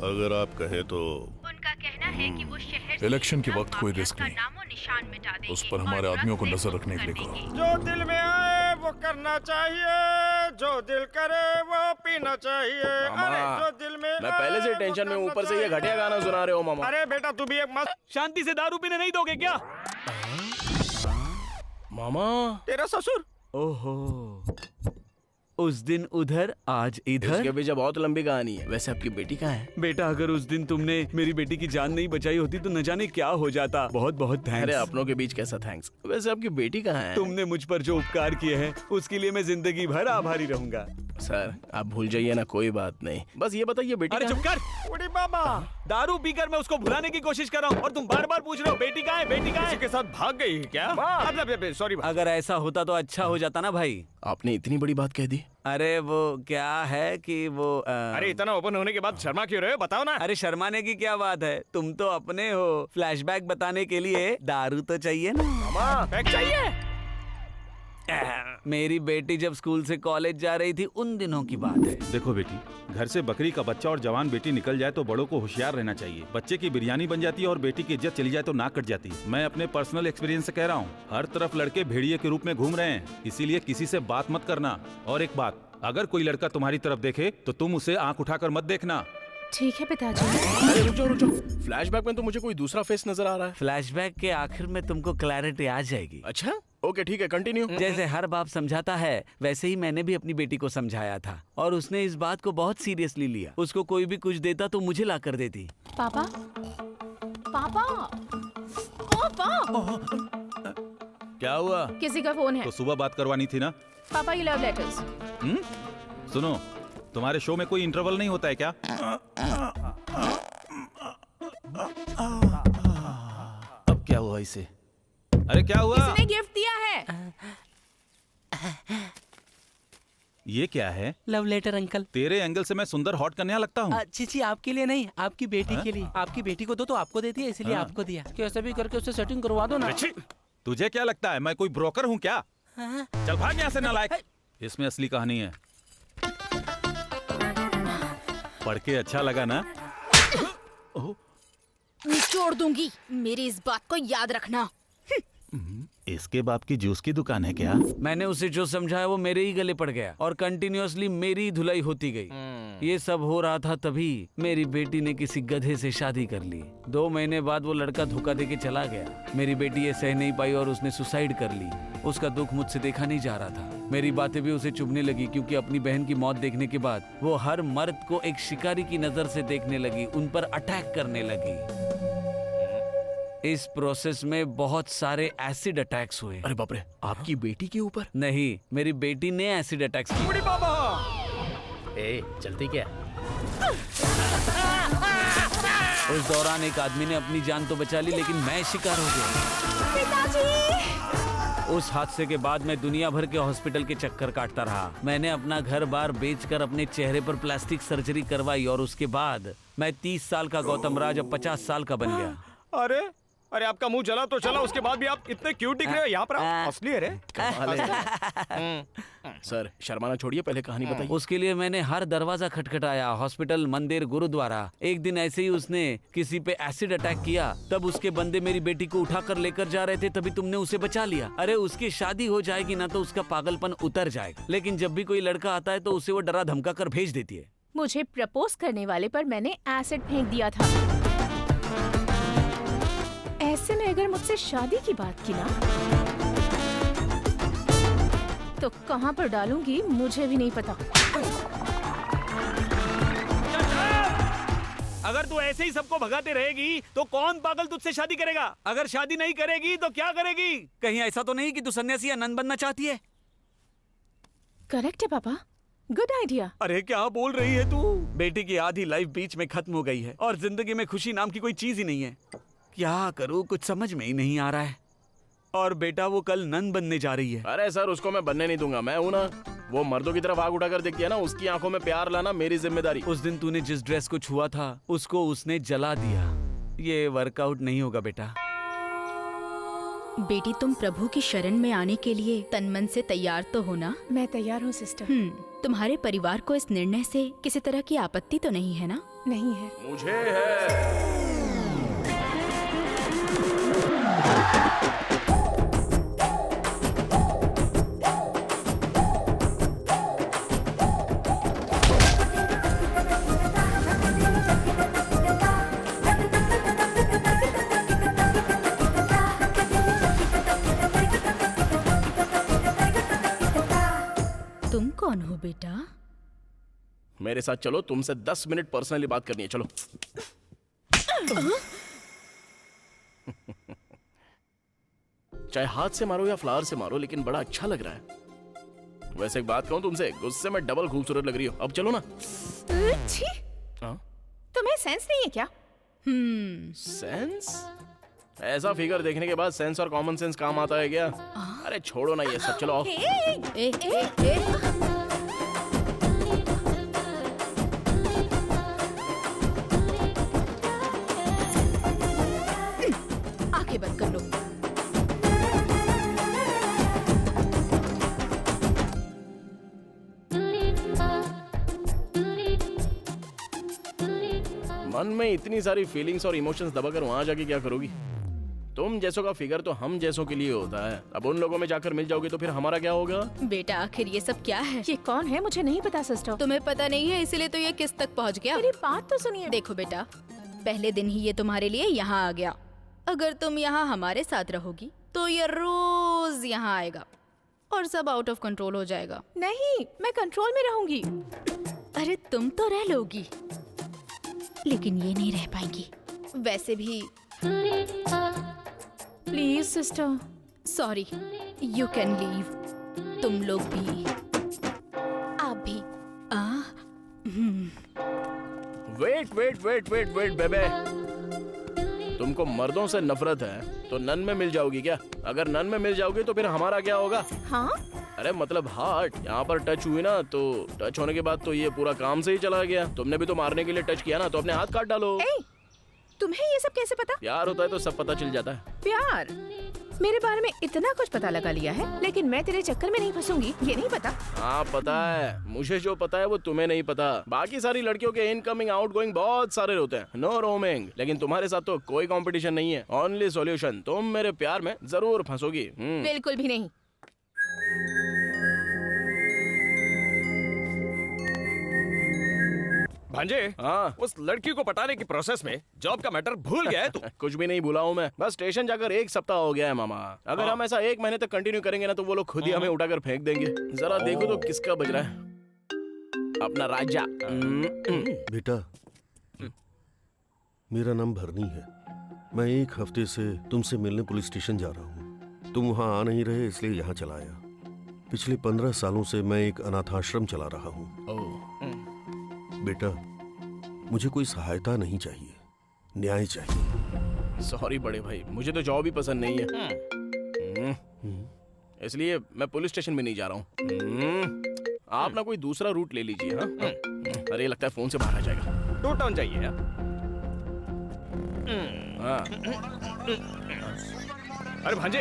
अगर आप कहें तो उनका कहना है कि वो शहर से इलेक्शन के वक्त कोई रिस्क नहीं, नामो निशान मिटा देंगे। उस पर हमारे आदमियों को नजर रखने के लिए कहो। जो दिल में आए वो करना चाहिए, जो दिल करे वो पीना चाहिए। अरे जो दिल में मैं पहले से टेंशन में, ऊपर से ये घटिया गाना सुना रहे हो मामा। अरे बेटा तू भी एक मस्त। शांति से दारू पीने नहीं दोगे क्या? मामा तेरा ससुर। ओहो, उस दिन उधर आज इधर। इसके पीछे बहुत लंबी कहानी है। वैसे आपकी बेटी कहाँ है? बेटा अगर उस दिन तुमने मेरी बेटी की जान नहीं बचाई होती तो न जाने क्या हो जाता। बहुत बहुत थैंक्स। अरे अपनों के बीच कैसा थैंक्स? वैसे आपकी बेटी कहाँ है? तुमने मुझ पर जो उपकार किए हैं उसके लिए मैं जिंदगी भर आभारी रहूंगा। सर आप भूल जाइए ना, कोई बात नहीं। बस ये बताइए बेटी। अरे चुप कर। उड़ी बाबा, दारू पीकर मैं उसको भुलाने की कोशिश कर रहा हूँ और तुम बार बार पूछ रहे हो बेटी कहाँ है, बेटी कहाँ है? के साथ भाग गई है क्या? सॉरी। अगर ऐसा होता तो अच्छा हो जाता ना भाई। आपने इतनी बड़ी बात कह दी। अरे वो क्या है कि वो अरे इतना ओपन होने के बाद शर्मा क्यों रहे हो, बताओ ना। अरे शर्माने की क्या बात है, तुम तो अपने हो। फ्लैशबैक बताने के लिए दारू तो चाहिए ना। मामा पैक चाहिए। मेरी बेटी जब स्कूल से कॉलेज जा रही थी उन दिनों की बात है। देखो बेटी, घर से बकरी का बच्चा और जवान बेटी निकल जाए तो बड़ों को होशियार रहना चाहिए। बच्चे की बिरयानी बन जाती है और बेटी की इज्जत चली जाए तो नाक कट जाती है। मैं अपने पर्सनल एक्सपीरियंस से कह रहा हूँ, हर तरफ लड़के भेड़िए के रूप में घूम रहे हैं, इसीलिए किसी से बात मत करना। और एक बात, अगर कोई लड़का तुम्हारी तरफ देखे तो तुम उसे आंख उठाकर मत देखना। ठीक है पिताजी। अरे रुक जाओ। फ्लैशबैक में तो मुझे कोई दूसरा फेस नजर आ रहा है। फ्लैशबैक के आखिर में तुमको क्लैरिटी आ जाएगी। अच्छा ओके ठीक है, कंटिन्यू। जैसे हर बाप समझाता है वैसे ही मैंने भी अपनी बेटी को समझाया था और उसने इस बात को बहुत सीरियसली लिया। उसको कोई भी कुछ देता तो मुझे ला कर देती। पापा पापा पापा, क्या हुआ? किसी का फोन है। तो सुबह बात करवानी थी ना। पापा ये लव लेटर्स। सुनो, तुम्हारे शो में कोई इंटरवल नहीं होता है क्या? अब क्या हुआ इसे? अरे क्या हुआ? किसी ने गिफ्ट दिया है। ये क्या है? Love letter uncle. तेरे एंगल से मैं सुंदर हॉट कन्या लगता हूँ? जी आपके लिए नहीं, आपकी बेटी के लिए। आपकी बेटी को दो तो आपको दे दिया, इसलिए आपको दिया। कैसे भी करके उससे सेटिंग करवा दो ना। तुझे क्या लगता है मैं कोई ब्रोकर हूँ क्या? चल भाग यहाँ से नालायक। इसमें असली कहानी है, पढ़ के अच्छा लगा ना? निचोड़ दूंगी, मेरी इस बात को याद रखना। इसके बाप की जूस की दुकान है क्या? मैंने उसे जो समझाया वो मेरे ही गले पड़ गया और कंटिन्यूअसली मेरी धुलाई होती गई। ये सब हो रहा था तभी मेरी बेटी ने किसी गधे से शादी कर ली। 2 महीने बाद वो लड़का धोखा देके चला गया। मेरी बेटी ये सह नहीं पाई और उसने सुसाइड कर ली। उसका दुख मुझसे देखा नहीं जा रहा था। मेरी बातें भी उसे चुभने लगी क्योंकि अपनी बहन की मौत देखने के बाद वो हर मर्द को एक शिकारी की नजर से देखने लगी, उन पर अटैक करने लगी। इस प्रोसेस में बहुत सारे एसिड अटैक्स हुए। अरे बाप रे, आपकी बेटी के ऊपर? नहीं, मेरी बेटी ने एसिड अटैक्स किए। चलती क्या? उस दौरान एक आदमी ने अपनी जान तो बचा ली लेकिन मैं शिकार हो गया। पिताजी! उस हादसे के बाद मैं दुनिया भर के हॉस्पिटल के चक्कर काटता रहा। मैंने अपना घर बार बेचकर अपने चेहरे पर प्लास्टिक सर्जरी करवाई और उसके बाद मैं 30 साल का गौतम राज अब 50 साल का बन गया। अरे अरे आपका मुंह जला तो चला, उसके बाद भी आप इतने क्यूट दिख रहे हो। यहाँ पर असली है रे। सर शर्माना छोड़िए, पहले कहानी बताइए। उसके लिए मैंने हर दरवाजा खटखटाया, हॉस्पिटल, मंदिर, गुरुद्वारा। एक दिन ऐसे ही उसने किसी पे एसिड अटैक किया। तब उसके बंदे मेरी बेटी को उठाकर लेकर जा रहे थे, तभी तुमने उसे बचा लिया। अरे उसकी शादी हो जाएगी ना तो उसका पागलपन उतर जाएगा, लेकिन जब भी कोई लड़का आता है तो उसे वो डरा धमका कर भेज देती है। मुझे प्रपोज करने वाले पर मैंने एसिड फेंक दिया था। ऐसे में अगर मुझसे शादी की बात की ना तो कहाँ पर डालूंगी मुझे भी नहीं पता। अगर तू ऐसे ही सबको भगाते रहेगी तो कौन पागल तुझसे शादी करेगा? अगर शादी नहीं करेगी तो क्या करेगी? कहीं ऐसा तो नहीं कि तू सन्यासी या नन बनना चाहती है? करेक्ट है पापा, गुड आइडिया। अरे क्या बोल रही है तू? बेटी की आधी लाइफ बीच में खत्म हो गई है और जिंदगी में खुशी नाम की कोई चीज ही नहीं है। क्या करूं, कुछ समझ में ही नहीं आ रहा है। और बेटा वो कल नन बनने जा रही है। अरे सर, उसको मैं बनने नहीं दूंगा। मैं हूं ना, वो मर्दों की तरफ आग उठाकर देखती है ना, उसकी आंखों में प्यार लाना मेरी जिम्मेदारी। उस दिन तूने जिस ड्रेस को छुआ था उसको उसने जला दिया। ये वर्कआउट नहीं होगा बेटा। बेटी, तुम प्रभु की शरण में आने के लिए तन मन से तैयार तो हो ना? मैं तैयार हूँ सिस्टर। तुम्हारे परिवार को इस निर्णय से किसी तरह की आपत्ति तो नहीं है ना? नहीं है। मुझे है। तुम कौन हो बेटा? मेरे साथ चलो, तुमसे 10 मिनट पर्सनली बात करनी है। चलो। चाहे हाथ से मारो या फ्लावर से मारो, लेकिन बड़ा अच्छा लग रहा है। वैसे एक बात कहूं तुमसे, गुस्से में डबल खूबसूरत लग रही हो। अब चलो ना। तुम्हें सेंस नहीं है क्या? सेंस? ऐसा फिगर देखने के बाद सेंस और कॉमन सेंस काम आता है क्या? अरे छोड़ो ना ये सब, चलो आओ। आंखें बंद कर लो। मन में इतनी सारी फीलिंग्स और इमोशंस दबाकर वहां जाके क्या करोगी? तुम जैसों का फिगर तो हम जैसों के लिए होता है। अब उन लोगों में जाकर मिल जाओगे तो फिर हमारा क्या होगा? बेटा आखिर ये सब क्या है? ये कौन है मुझे नहीं पता सिस्टर। तुम्हें पता नहीं है इसीलिए तो ये किस तक पहुंच गया। मेरी बात तो सुनिए। देखो बेटा, पहले दिन ही ये तुम्हारे लिए यहाँ आ गया। अगर तुम यहाँ हमारे साथ रहोगी तो ये रोज यहाँ आएगा और सब आउट ऑफ कंट्रोल हो जाएगा। नहीं, मैं कंट्रोल में रहूंगी। अरे तुम तो रह लोगी, लेकिन ये नहीं रह पाएंगी। वैसे भी please sister. Sorry, you can leave. तुम लोग भी, आप भी। Wait wait wait wait wait बेबे, तुमको मर्दों से नफरत है तो नन में मिल जाओगी क्या? अगर नन में मिल जाओगी तो फिर हमारा क्या होगा? हाँ? अरे मतलब हार्ट यहाँ पर टच हुई ना, तो टच होने के बाद तो ये पूरा काम से ही चला गया। तुमने भी तो मारने के लिए टच किया ना, तो अपने हाथ काट डालो। तुम्हें ये सब कैसे पता? प्यार होता है तो सब पता चल जाता है। प्यार? मेरे बारे में इतना कुछ पता लगा लिया है, लेकिन मैं तेरे चक्कर में नहीं फंसूंगी, ये नहीं पता? हाँ पता है, मुझे जो पता है वो तुम्हें नहीं पता। बाकी सारी लड़कियों के इनकमिंग आउटगोइंग बहुत सारे होते हैं, नो रोमिंग। लेकिन तुम्हारे साथ तो कोई कंपटीशन नहीं है, ओनली सॉल्यूशन। तुम मेरे प्यार में जरूर फंसोगी। बिल्कुल भी नहीं। भांजे, हाँ, उस लड़की को पटाने की प्रोसेस में जॉब का मैटर भूल गया है तू? कुछ भी नहीं भूला हूँ मैं, बस स्टेशन जाकर 1 सप्ताह हो गया है मामा। अगर हम ऐसा 1 महीने तक कंटिन्यू करेंगे ना तो वो लोग खुद ही हमें उठाकर फेंक देंगे। जरा देखो तो किसका बज रहा है। अपना राजा। बेटा, मेरा नाम भरनी है। मैं 1 हफ्ते से तुमसे मिलने पुलिस स्टेशन जा रहा हूँ। तुम वहाँ आ नहीं रहे इसलिए यहाँ चला आया। पिछले 15 सालों से मैं एक अनाथाश्रम चला रहा हूँ। बेटा, मुझे कोई सहायता नहीं चाहिए, न्याय चाहिए। सॉरी बड़े भाई, मुझे तो जॉब ही पसंद नहीं है, इसलिए मैं पुलिस स्टेशन में नहीं जा रहा हूँ। आप ना कोई दूसरा रूट ले लीजिए। हाँ? अरे लगता है फोन से बाहर आ जाएगा। टू टाउन जाइए। अरे भांजे,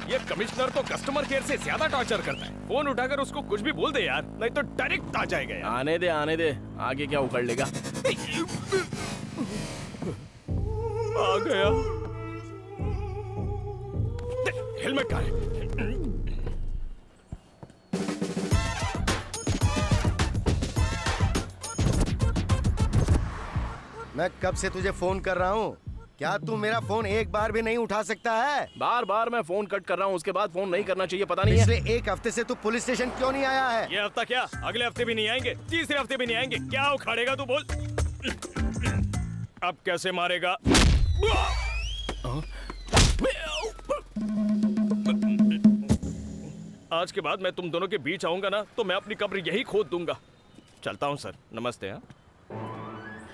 ये कमिश्नर तो कस्टमर केयर से ज्यादा टॉर्चर करता है। फोन उठाकर उसको कुछ भी बोल दे यार, नहीं तो डायरेक्ट आ जाएगा यार। आने दे, आगे क्या उखड़ लेगा। आ गया। हेलमेट कहाँ है? मैं कब से तुझे फोन कर रहा हूँ, क्या तू मेरा फोन एक बार भी नहीं उठा सकता है? बार मैं फोन कट कर रहा हूँ, उसके बाद फोन नहीं करना चाहिए, पता नहीं है। पिछले 1 हफ्ते से तू पुलिस स्टेशन क्यों नहीं आया है? ये हफ्ता क्या, अगले हफ्ते भी नहीं आएंगे, तीसरे हफ्ते भी नहीं आएंगे। क्या उखाड़ेगा तू बोल? अब कैसे मारेगा? आज के बाद मैं तुम दोनों के बीच आऊंगा ना तो मैं अपनी कब्र यही खोद दूंगा। चलता हूँ सर, नमस्ते। हाँ,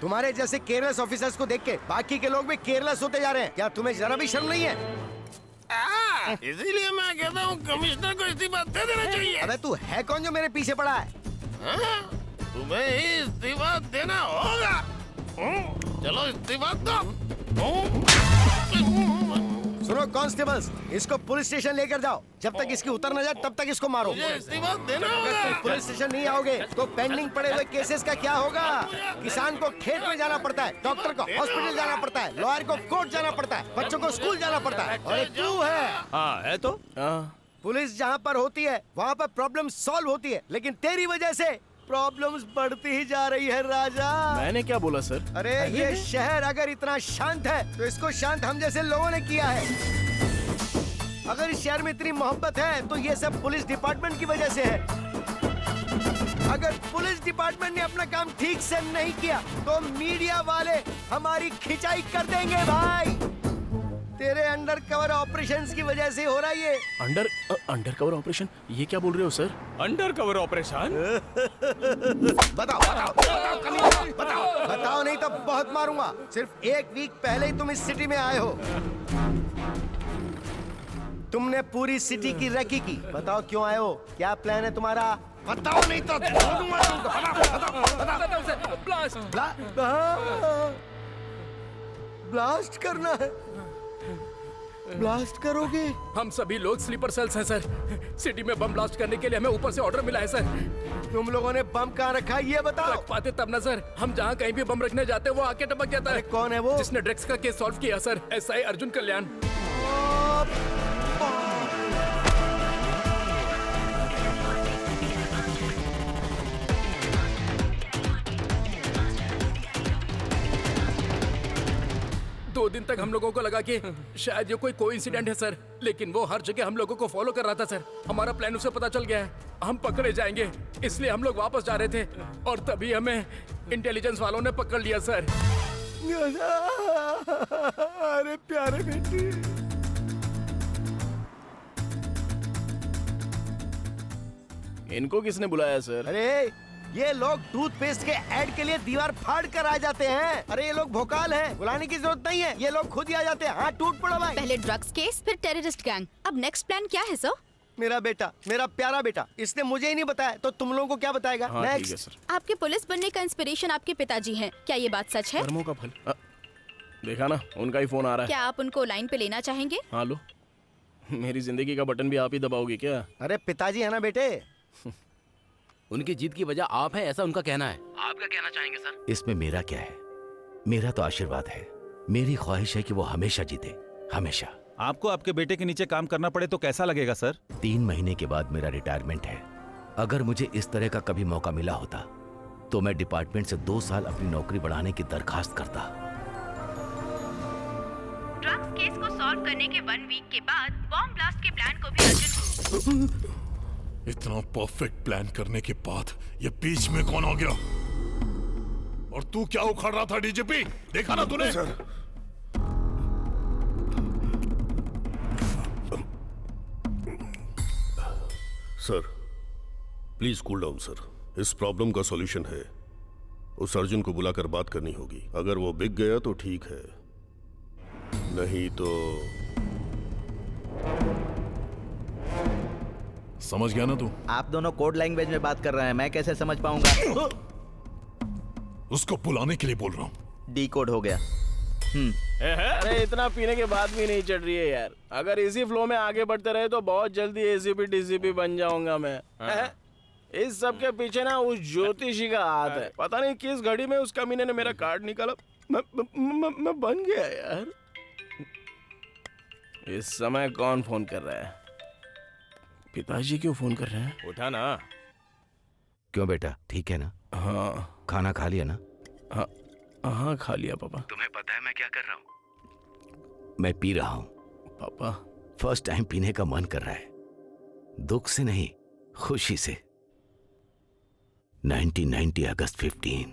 तुम्हारे जैसे केयरलेस ऑफिसर्स को देख के बाकी के लोग भी केयरलेस होते जा रहे हैं। क्या तुम्हें जरा भी शर्म नहीं है? इसीलिए मैं कहता हूँ कमिश्नर को इस्तीफा दे देना चाहिए। अबे तू है कौन जो मेरे पीछे पड़ा है? तुम्हें ही इस्तीफा देना होगा। चलो इस्तीफा दो। सुनो कांस्टेबल्स, इसको पुलिस स्टेशन लेकर जाओ। जब तक इसकी उतर न जाए तब तक इसको मारो। इस्तीफा देना होगा। अगर तुम पुलिस स्टेशन नहीं आओगे तो पेंडिंग पड़े हुए केसेस का क्या होगा? किसान को खेत में जाना पड़ता है, डॉक्टर को हॉस्पिटल जाना पड़ता है, लॉयर को कोर्ट जाना पड़ता है, बच्चों को स्कूल जाना पड़ता है। और एक तू है। हाँ है तो। पुलिस जहाँ पर होती है वहाँ पर प्रॉब्लम सॉल्व होती है, लेकिन तेरी वजह से प्रॉब्लम्स बढ़ती ही जा रही है राजा। मैंने क्या बोला सर? अरे ये शहर अगर इतना शांत है तो इसको शांत हम जैसे लोगों ने किया है। अगर इस शहर में इतनी मोहब्बत है तो ये सब पुलिस डिपार्टमेंट की वजह से है। अगर पुलिस डिपार्टमेंट ने अपना काम ठीक से नहीं किया तो मीडिया वाले हमारी खिंचाई कर देंगे भाई। तेरे अंडर कवर ऑपरेशंस की वजह से हो रहा है ये। Under cover operation? ये क्या बोल रहे हो सर? Under cover operation? बताओ नहीं तो बहुत मारूंगा। सिर्फ एक वीक पहले ही तुम इस सिटी में आए हो। तुमने पूरी सिटी की रेकी की। बताओ क्यों आए हो? क्या प्लान है तुम्हारा? बताओ नहीं तो ब्लास्ट करना है। ब्लास्ट करोगे? हम सभी लोग स्लीपर सेल्स हैं सर। सिटी में बम ब्लास्ट करने के लिए हमें ऊपर से ऑर्डर मिला है सर। तुम लोगों ने बम कहाँ रखा है ये बताओ। रख पाते तब ना सर। हम जहाँ कहीं भी बम रखने जाते हैं वो आके टपक जाता है। कौन है वो? जिसने ड्रग्स का केस सॉल्व किया सर, एसआई अर्जुन कल्याण। दो दिन तक हम लोगों को लगा कि शायद ये कोई कोइंसिडेंट है सर, लेकिन वो हर जगह हम लोगों को फॉलो कर रहा था सर। हमारा प्लान उसे पता चल गया है, हम पकड़े जाएंगे, इसलिए हम लोग वापस जा रहे थे और तभी हमें इंटेलिजेंस वालों ने पकड़ लिया सर। अरे प्यारे बेटी। इनको किसने बुलाया सर? अरे ये लोग टूथपेस्ट के ऐड के लिए दीवार फाड़ कर आ जाते हैं। अरे ये लोग भोकाल हैं, बुलाने की जरूरत नहीं है, ये लोग खुद ही आ जाते हैं। हाँ टूट पड़ो भाई। पहले ड्रग्स केस, फिर टेररिस्ट गैंग, अब नेक्स्ट प्लान क्या है सर? मेरा बेटा, मेरा प्यारा बेटा, इसने मुझे ही नहीं बताया तो तुम लोगों को क्या बताएगा? हाँ, ठीक है सर। आपके पुलिस बनने का इंस्पिरेशन आपके पिताजी हैं, क्या ये बात सच है? कर्मों का फल। देखा ना, उनका ही फोन आ रहा है। क्या आप उनको लाइन पे लेना चाहेंगे? हाँ लो। मेरी जिंदगी का बटन भी आप ही दबाओगे क्या? अरे पिताजी है ना बेटे। उनकी जीत की वजह आप है ऐसा उनका कहना है। आप क्या कहना चाहेंगे सर? इसमें मेरा क्या है? मेरा तो आशीर्वाद है। मेरी ख्वाहिश है कि वो हमेशा जीते, हमेशा। आपको आपके बेटे के नीचे काम करना पड़े तो कैसा लगेगा सर? 3 महीने के बाद मेरा रिटायरमेंट है। अगर मुझे इस तरह का कभी मौका मिला होता तो मैं डिपार्टमेंट से 2 साल अपनी नौकरी बढ़ाने की दरखास्त करता। ड्रग्स केस को सॉल्व करने के 1 वीक के बाद बॉम्ब ब्लास्ट के प्लान को भी अर्जुन इतना परफेक्ट प्लान करने के बाद ये बीच में कौन आ गया? और तू क्या उखाड़ रहा था डीजीपी? देखा ना तूने? Sir please cool down sir. इस प्रॉब्लम का सॉल्यूशन है, उस अर्जुन को बुलाकर बात करनी होगी। अगर वो बिक गया तो ठीक है, नहीं तो समझ गया ना तू? आप दोनों कोड लैंग्वेज में बात कर रहे हैं, मैं कैसे समझ पाऊंगा? उसको बुलाने के लिए बोल रहा हूँ। डी कोड हो गया। अरे इतना पीने के बाद भी नहीं चढ़ रही है यार। अगर इसी फ्लो में आगे बढ़ते रहे तो बहुत जल्दी एसीपी डीसीपी बन जाऊंगा मैं। इस सब के पीछे ना उस ज्योतिषी का हाथ है। पता नहीं किस घड़ी में उस कमीने ने मेरा कार्ड निकाला, मैं बन गया यार। इस समय कौन फोन कर रहा है? पिताजी क्यों फोन कर रहे हैं? उठा ना। क्यों बेटा, ठीक है ना? हाँ। खाना खा लिया ना? हाँ खा लिया पापा। तुम्हें पता है मैं क्या कर रहा हूँ? मैं पी रहा हूँ पापा। फर्स्ट टाइम पीने का मन कर रहा है, दुख से नहीं खुशी से। 1990 अगस्त 15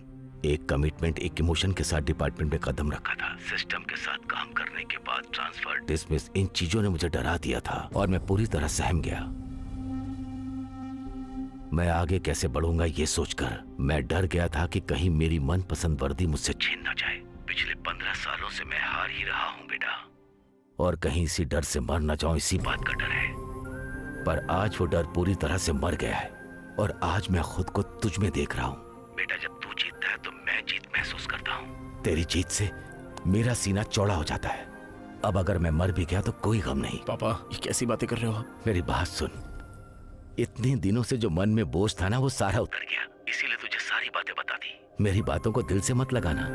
एक कमिटमेंट, एक इमोशन के साथ डिपार्टमेंट में कदम रखा था। सिस्टम के साथ काम करने के बाद ट्रांसफर, डिसमिस, इन चीजों ने मुझे डरा दिया था और मैं पूरी तरह सहम गया। मैं आगे कैसे बढ़ूंगा ये सोचकर मैं डर गया था कि कहीं मेरी मनपसंद वर्दी मुझसे छीन न जाए। पिछले 15 सालों से मैं हार ही रहा हूं बेटा, और कहीं इसी डर से मर न जाऊं, इसी बात का डर है। पर आज वो डर पूरी तरह से मर गया है और आज मैं खुद को तुझ में देख रहा हूं। बेटा, जब तू जीतता है तो मैं जीत महसूस करता हूं। तेरी जीत से मेरा सीना चौड़ा हो जाता है। अब अगर मैं मर भी गया तो कोई गम नहीं। पापा, ये कैसी बातें कर रहे हो आप? मेरी बात सुन, इतने दिनों से जो मन में बोझ था ना, वो सारा उतर गया। इसीलिए तुझे सारी बातें बता दी। मेरी बातों को दिल से मत लगाना।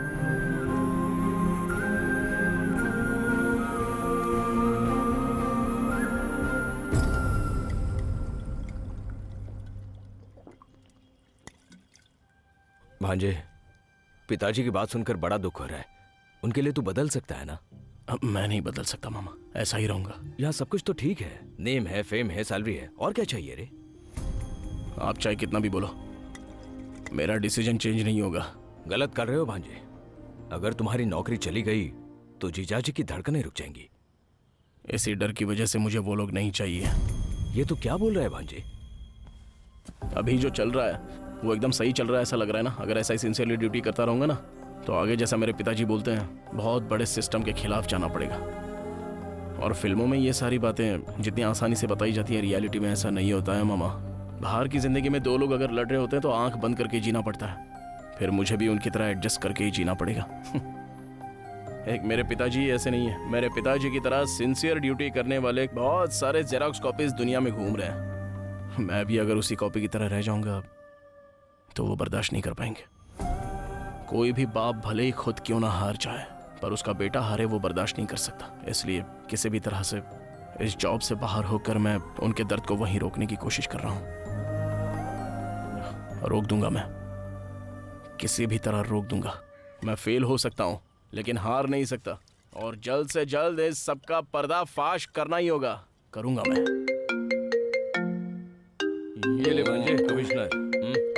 भांजे, पिताजी की बात सुनकर बड़ा दुख हो रहा है। उनके लिए तू बदल सकता है ना? अब मैं नहीं बदल सकता मामा, ऐसा ही रहूंगा। यहाँ सब कुछ तो ठीक है, नेम है, फेम है, सैलरी है, और क्या चाहिए रे? आप चाहे कितना भी बोलो, मेरा डिसीजन चेंज नहीं होगा। गलत कर रहे हो भांजे। अगर तुम्हारी नौकरी चली गई तो जीजाजी की धड़कनें रुक जाएंगी। इसी डर की वजह से मुझे वो लोग नहीं चाहिए। ये तो क्या बोल रहा है भांजे? अभी जो चल रहा है वो एकदम सही चल रहा है, ऐसा लग रहा है ना। अगर ऐसा ही सिंसियरली ड्यूटी करता रहूंगा ना, तो आगे जैसा मेरे पिताजी बोलते हैं, बहुत बड़े सिस्टम के खिलाफ जाना पड़ेगा। और फिल्मों में ये सारी बातें जितनी आसानी से बताई जाती है, रियलिटी में ऐसा नहीं होता है मामा। बाहर की जिंदगी में दो लोग अगर लड़ रहे होते हैं तो आंख बंद करके जीना पड़ता है। फिर मुझे भी उनकी तरह एडजस्ट करके ही जीना पड़ेगा। एक मेरे पिताजी ऐसे नहीं है। मेरे पिताजी की तरह सिंसियर ड्यूटी करने वाले बहुत सारे जेरोक्स कॉपीज दुनिया में घूम रहे हैं। मैं भी अगर उसी कॉपी की तरह रह जाऊंगा तो वो बर्दाश्त नहीं कर पाएंगे। कोई भी बाप भले ही खुद क्यों ना हार जाए, पर उसका बेटा हारे वो बर्दाश्त नहीं कर सकता। इसलिए किसी भी तरह से इस जॉब से बाहर होकर मैं उनके दर्द को वहीं रोकने की कोशिश कर रहा हूं। रोक दूंगा, मैं किसी भी तरह रोक दूंगा। मैं फेल हो सकता हूं लेकिन हार नहीं सकता, और जल्द से जल्द इस सबका पर्दाफाश करना ही होगा। करूंगा मैं। ये ले भांजे, कमिश्नर।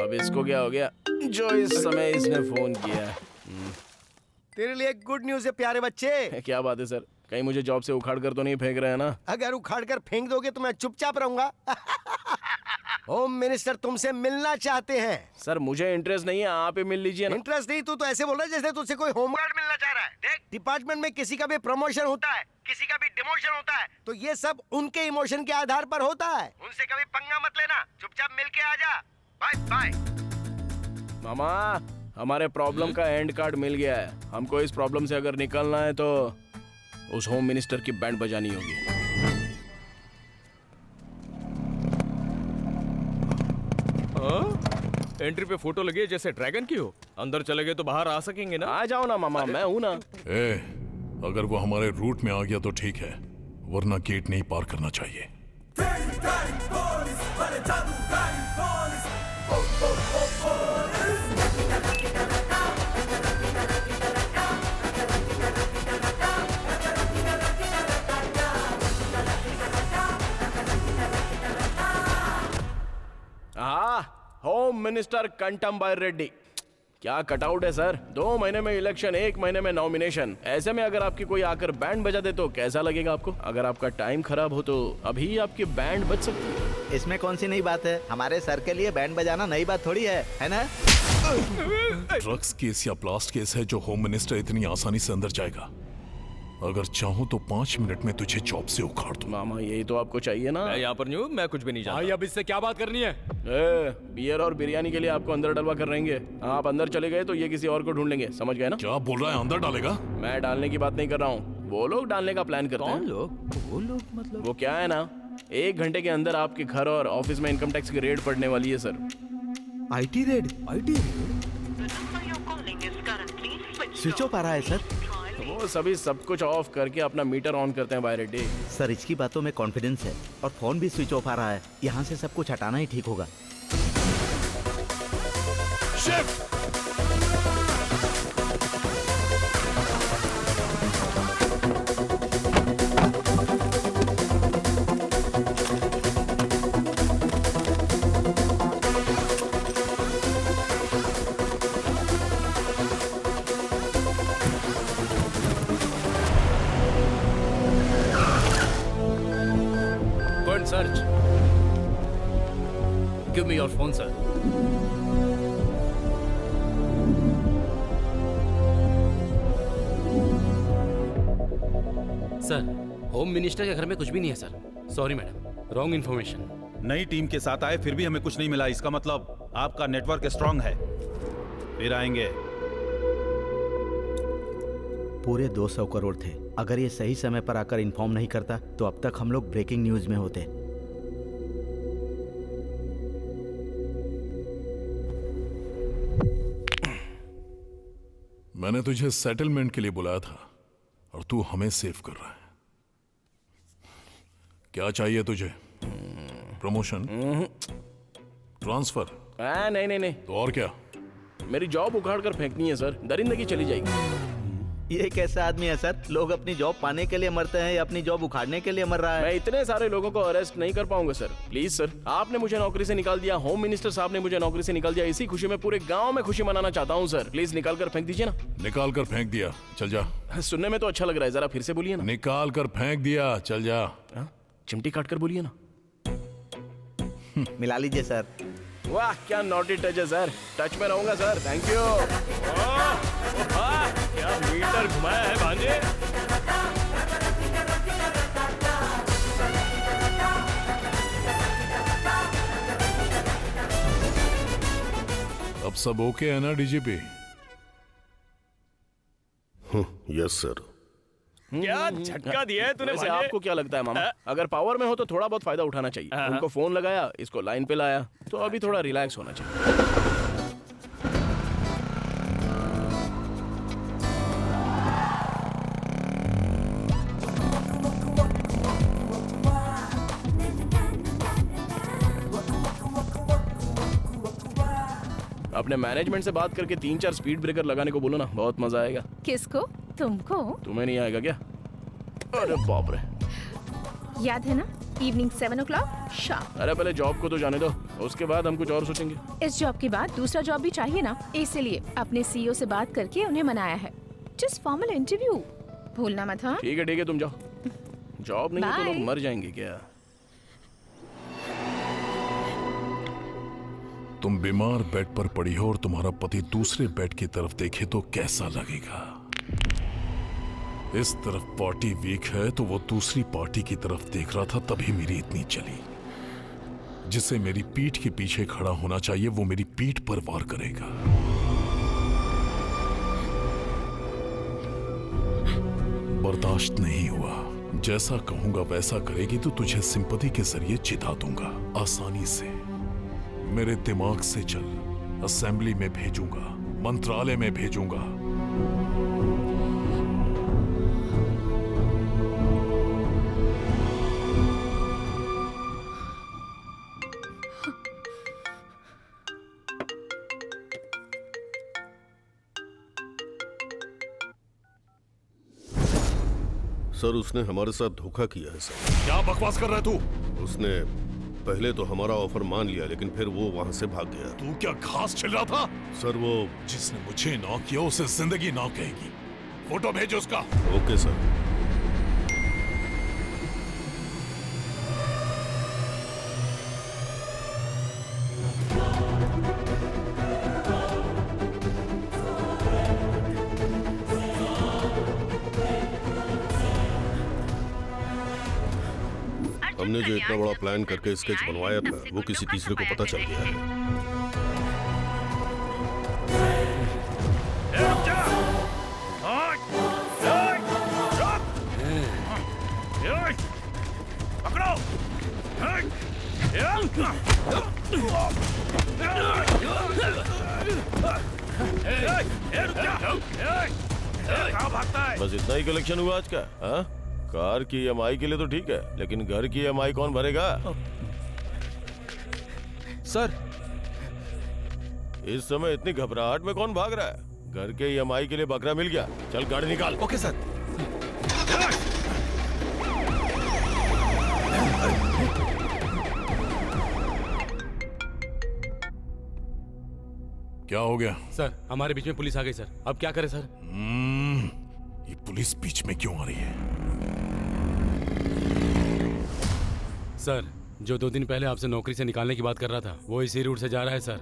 अब इसको क्या हो गया जो इस समय इसने फोन किया? तेरे लिए गुड न्यूज है प्यारे बच्चे। क्या बात है सर? कहीं मुझे जॉब से उखाड़ कर तो नहीं फेंक रहे हैं ना? अगर उखाड़ कर फेंक दोगे तो मैं चुपचाप रहूंगा। होम मिनिस्टर तुमसे मिलना चाहते हैं। सर मुझे इंटरेस्ट नहीं है, आप ही मिल लीजिए ना। इंटरेस्ट नहीं? तू तो ऐसे बोल रहा है जैसे तुझसे कोई होमगार्ड मिलना चाह रहा है। देख, डिपार्टमेंट में किसी का भी प्रमोशन होता है, किसी का भी डिमोशन होता है, तो ये सब उनके इमोशन के आधार पर होता है। उनसे कभी पंगा मत लेना, चुपचाप मिल के आ जा। Bye bye. मामा, हमारे प्रॉब्लम का एंड कार्ड मिल गया है। हमको इस प्रॉब्लम से अगर निकलना है तो उस होम मिनिस्टर की बैंड बजानी होगी। एंट्री पे फोटो लगी है जैसे ड्रैगन की हो। अंदर चले गए तो बाहर आ सकेंगे ना? आ जाओ ना मामा, मैं हूं ना। अगर वो हमारे रूट में आ गया तो ठीक है, वरना गेट नहीं पार करना चाहिए। होम मिनिस्टर कंटम बाय रेड्डी। क्या कटआउट है सर? 2 महीने में इलेक्शन, 1 महीने में नॉमिनेशन। ऐसे में अगर आपकी कोई आकर बैंड बजा दे तो कैसा लगेगा आपको? अगर आपका टाइम खराब हो तो अभी आपकी बैंड बज सकती है। इसमें कौन सी नई बात है? हमारे सर के लिए बैंड बजाना नई बात थोड़ी है ना? ड्रग्स केस या ब्लास्ट केस है जो होम मिनिस्टर इतनी आसानी से अंदर जाएगा। अगर चाहूं तो 5 मिनट में तुझे जॉब से उखाड़ दूं। मामा, यही तो आपको चाहिए ना। मैं यहाँ पर नहीं हूँ, मैं कुछ भी नहीं जानता। अब इससे क्या बात करनी है? बियर और बिरयानी के लिए आपको अंदर डलवा कर रहेंगे। आप अंदर चले गए तो ये किसी और को ढूंढ लेंगे, समझ गए ना? क्या बोल रहा है? अंदर डालेगा? मैं डालने की बात नहीं कर रहा हूँ, वो लोग डालने का प्लान करते हैं। कौन लोग? वो लोग मतलब? वो क्या है ना, 1 घंटे के अंदर आपके घर और ऑफिस में इनकम टैक्स की रेड पड़ने वाली है सर। IT raid? IT raid? Switch off आ रहा है सर। वो सभी सब कुछ ऑफ करके अपना मीटर ऑन करते हैं बाय रेड्डी। सर, इसकी बातों में कॉन्फिडेंस है और फोन भी स्विच ऑफ आ रहा है। यहाँ से सब कुछ हटाना ही ठीक होगा। Shift! Me your phone sir. Sir, home minister के घर में कुछ भी नहीं है sir. Sorry madam, wrong information. नई टीम के साथ आए फिर भी हमें कुछ नहीं मिला, इसका मतलब आपका नेटवर्क स्ट्रांग है। फिर आएंगे। पूरे 200 करोड़ थे। अगर ये सही समय पर आकर इन्फॉर्म नहीं करता तो अब तक हम लोग ब्रेकिंग न्यूज में होते। मैंने तुझे सेटलमेंट के लिए बुलाया था और तू हमें सेव कर रहा है। क्या चाहिए तुझे? प्रमोशन? ट्रांसफर? नहीं नहीं नहीं। तो और क्या? मेरी जॉब उखाड़ कर फेंकनी है सर, दरिंदगी चली जाएगी। ये कैसा आदमी है सर? लोग अपनी जॉब पाने के लिए मरते हैं या अपनी जॉब उखाड़ने के लिए मर रहा है? मैं इतने सारे लोगों को अरेस्ट नहीं कर पाऊंगा सर। प्लीज सर, आपने मुझे नौकरी से निकाल दिया, होम मिनिस्टर साहब ने मुझे नौकरी से निकाल दिया। इसी खुशी में पूरे गांव में खुशी मनाना चाहता हूं सर। प्लीज निकाल कर फेंक दीजिए ना। निकाल कर फेंक दिया, चल जा। सुनने में तो अच्छा लग रहा है, जरा फिर से बोलिए ना। निकाल कर फेंक दिया, चल जा। चिमटी काट कर बोलिए ना। मिला लीजिए सर। वाह क्या नॉटी टच है सर। टच में रहूंगा सर, थैंक यू। क्या मीटर घुमाया है भांजे। अब सब ओके है ना डीजीपी? Yes sir. क्या झटका दिया है तूने। आपको क्या लगता है मामा, अगर पावर में हो तो थोड़ा बहुत फायदा उठाना चाहिए। उनको फोन लगाया, इसको लाइन पे लाया, तो अभी थोड़ा रिलैक्स होना चाहिए। अपने मैनेजमेंट से बात करके 3-4 स्पीड ब्रेकर लगाने को बोलो ना, बहुत मजा आएगा। किसको? तुमको? तुम्हें नहीं आएगा क्या? अरे बाप रे। याद है ना, इवनिंग 7 o'clock शाम। अरे पहले जॉब को तो जाने दो, उसके बाद हम कुछ और सोचेंगे। इस जॉब के बाद दूसरा जॉब भी चाहिए ना, इसलिए अपने सीईओ से बात करके उन्हें मनाया है। जस्ट फॉर्मल इंटरव्यू, भूलना मत। हाँ ठीक है तुम जाओ। जॉब नहीं है तो लोग मर जाएंगे क्या? तुम बीमार बेड पर पड़ी हो और तुम्हारा पति दूसरे बेड की तरफ देखे तो कैसा लगेगा? इस तरफ पार्टी वीक है तो वो दूसरी पार्टी की तरफ देख रहा था, तभी मेरी इतनी चली। जिसे मेरी पीठ के पीछे खड़ा होना चाहिए वो मेरी पीठ पर वार करेगा। बर्दाश्त नहीं हुआ। जैसा कहूंगा वैसा करेगी तो तुझे सिंपैथी के जरिए जिता दूंगा आसानी से। मेरे दिमाग से चल, असेंबली में भेजूंगा, मंत्रालय में भेजूंगा। सर उसने हमारे साथ धोखा किया है सर। क्या बकवास कर रहा है तू? उसने पहले तो हमारा ऑफर मान लिया लेकिन फिर वो वहां से भाग गया। तू क्या घास छिल रहा था? सर वो जिसने मुझे ना किया उसे जिंदगी ना कहेगी। फोटो भेजो उसका। Okay sir. हमने जो इतना बड़ा प्लान करके स्केच बनवाया था वो किसी तीसरे को पता चल गया है। बस इतना ही कलेक्शन हुआ आज का? हाँ? कार की EMI के लिए तो ठीक है, लेकिन घर की EMI कौन भरेगा? सर इस समय इतनी घबराहट में कौन भाग रहा है? घर के EMI के लिए बकरा मिल गया, चल गाड़ी निकाल। Okay sir. क्या हो गया? सर हमारे बीच में पुलिस आ गई सर, अब क्या करें सर? ये पुलिस बीच में क्यों आ रही है? सर जो 2 दिन पहले आपसे नौकरी से निकालने की बात कर रहा था वो इसी रूट से जा रहा है सर।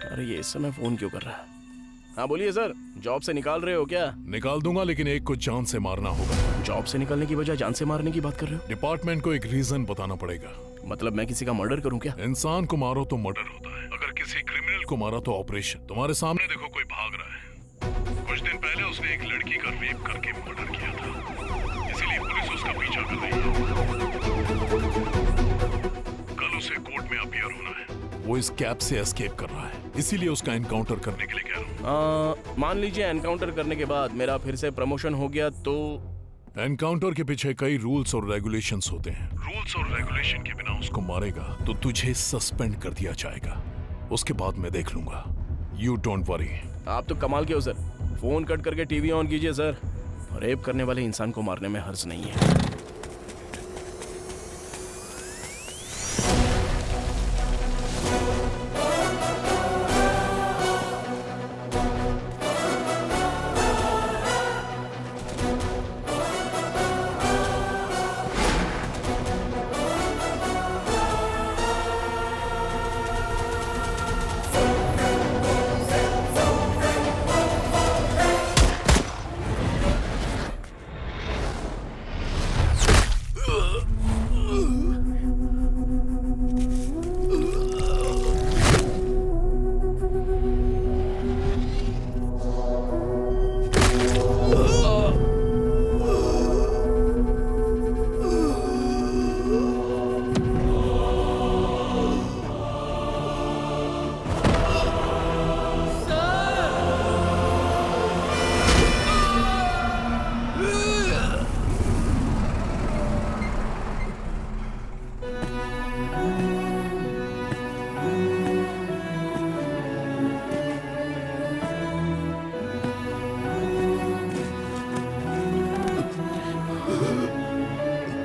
अरे ये इस समय फोन क्यों कर रहा है? हाँ बोलिए सर, जॉब से निकाल रहे हो क्या? निकाल दूंगा, लेकिन एक को जान से मारना होगा। जॉब से निकालने की बजाय जान से मारने की बात कर रहे हो? डिपार्टमेंट को एक रीजन बताना पड़ेगा। मतलब मैं किसी का मर्डर करूं क्या? इंसान को मारो तो मर्डर होता है, अगर किसी क्रिमिनल को मारा तो ऑपरेशन। तुम्हारे सामने देखो, कोई भाग रहा है। कुछ दिन पहले उसने एक लड़की का रेप करके मर्डर किया था, इसीलिए पुलिस उसका पीछा कर रही है। कल उसे कोर्ट में अपीयर होना है। वो इस कैब से एस्केप कर रहा है, इसीलिए उसका एनकाउंटर करने के लिए कह रहा हूँ। मान लीजिए एनकाउंटर करने के बाद मेरा फिर से प्रमोशन हो गया तो? एनकाउंटर के पीछे कई रूल्स और रेगुलेशंस होते हैं। रूल्स और रेगुलेशन के बिना उसको मारेगा तो तुझे सस्पेंड कर दिया जाएगा, उसके बाद मैं देख लूंगा। You don't worry. आप तो कमाल के हो सर। फोन कट करके टीवी ऑन कीजिए सर। रेप करने वाले इंसान को मारने में हर्ज नहीं है।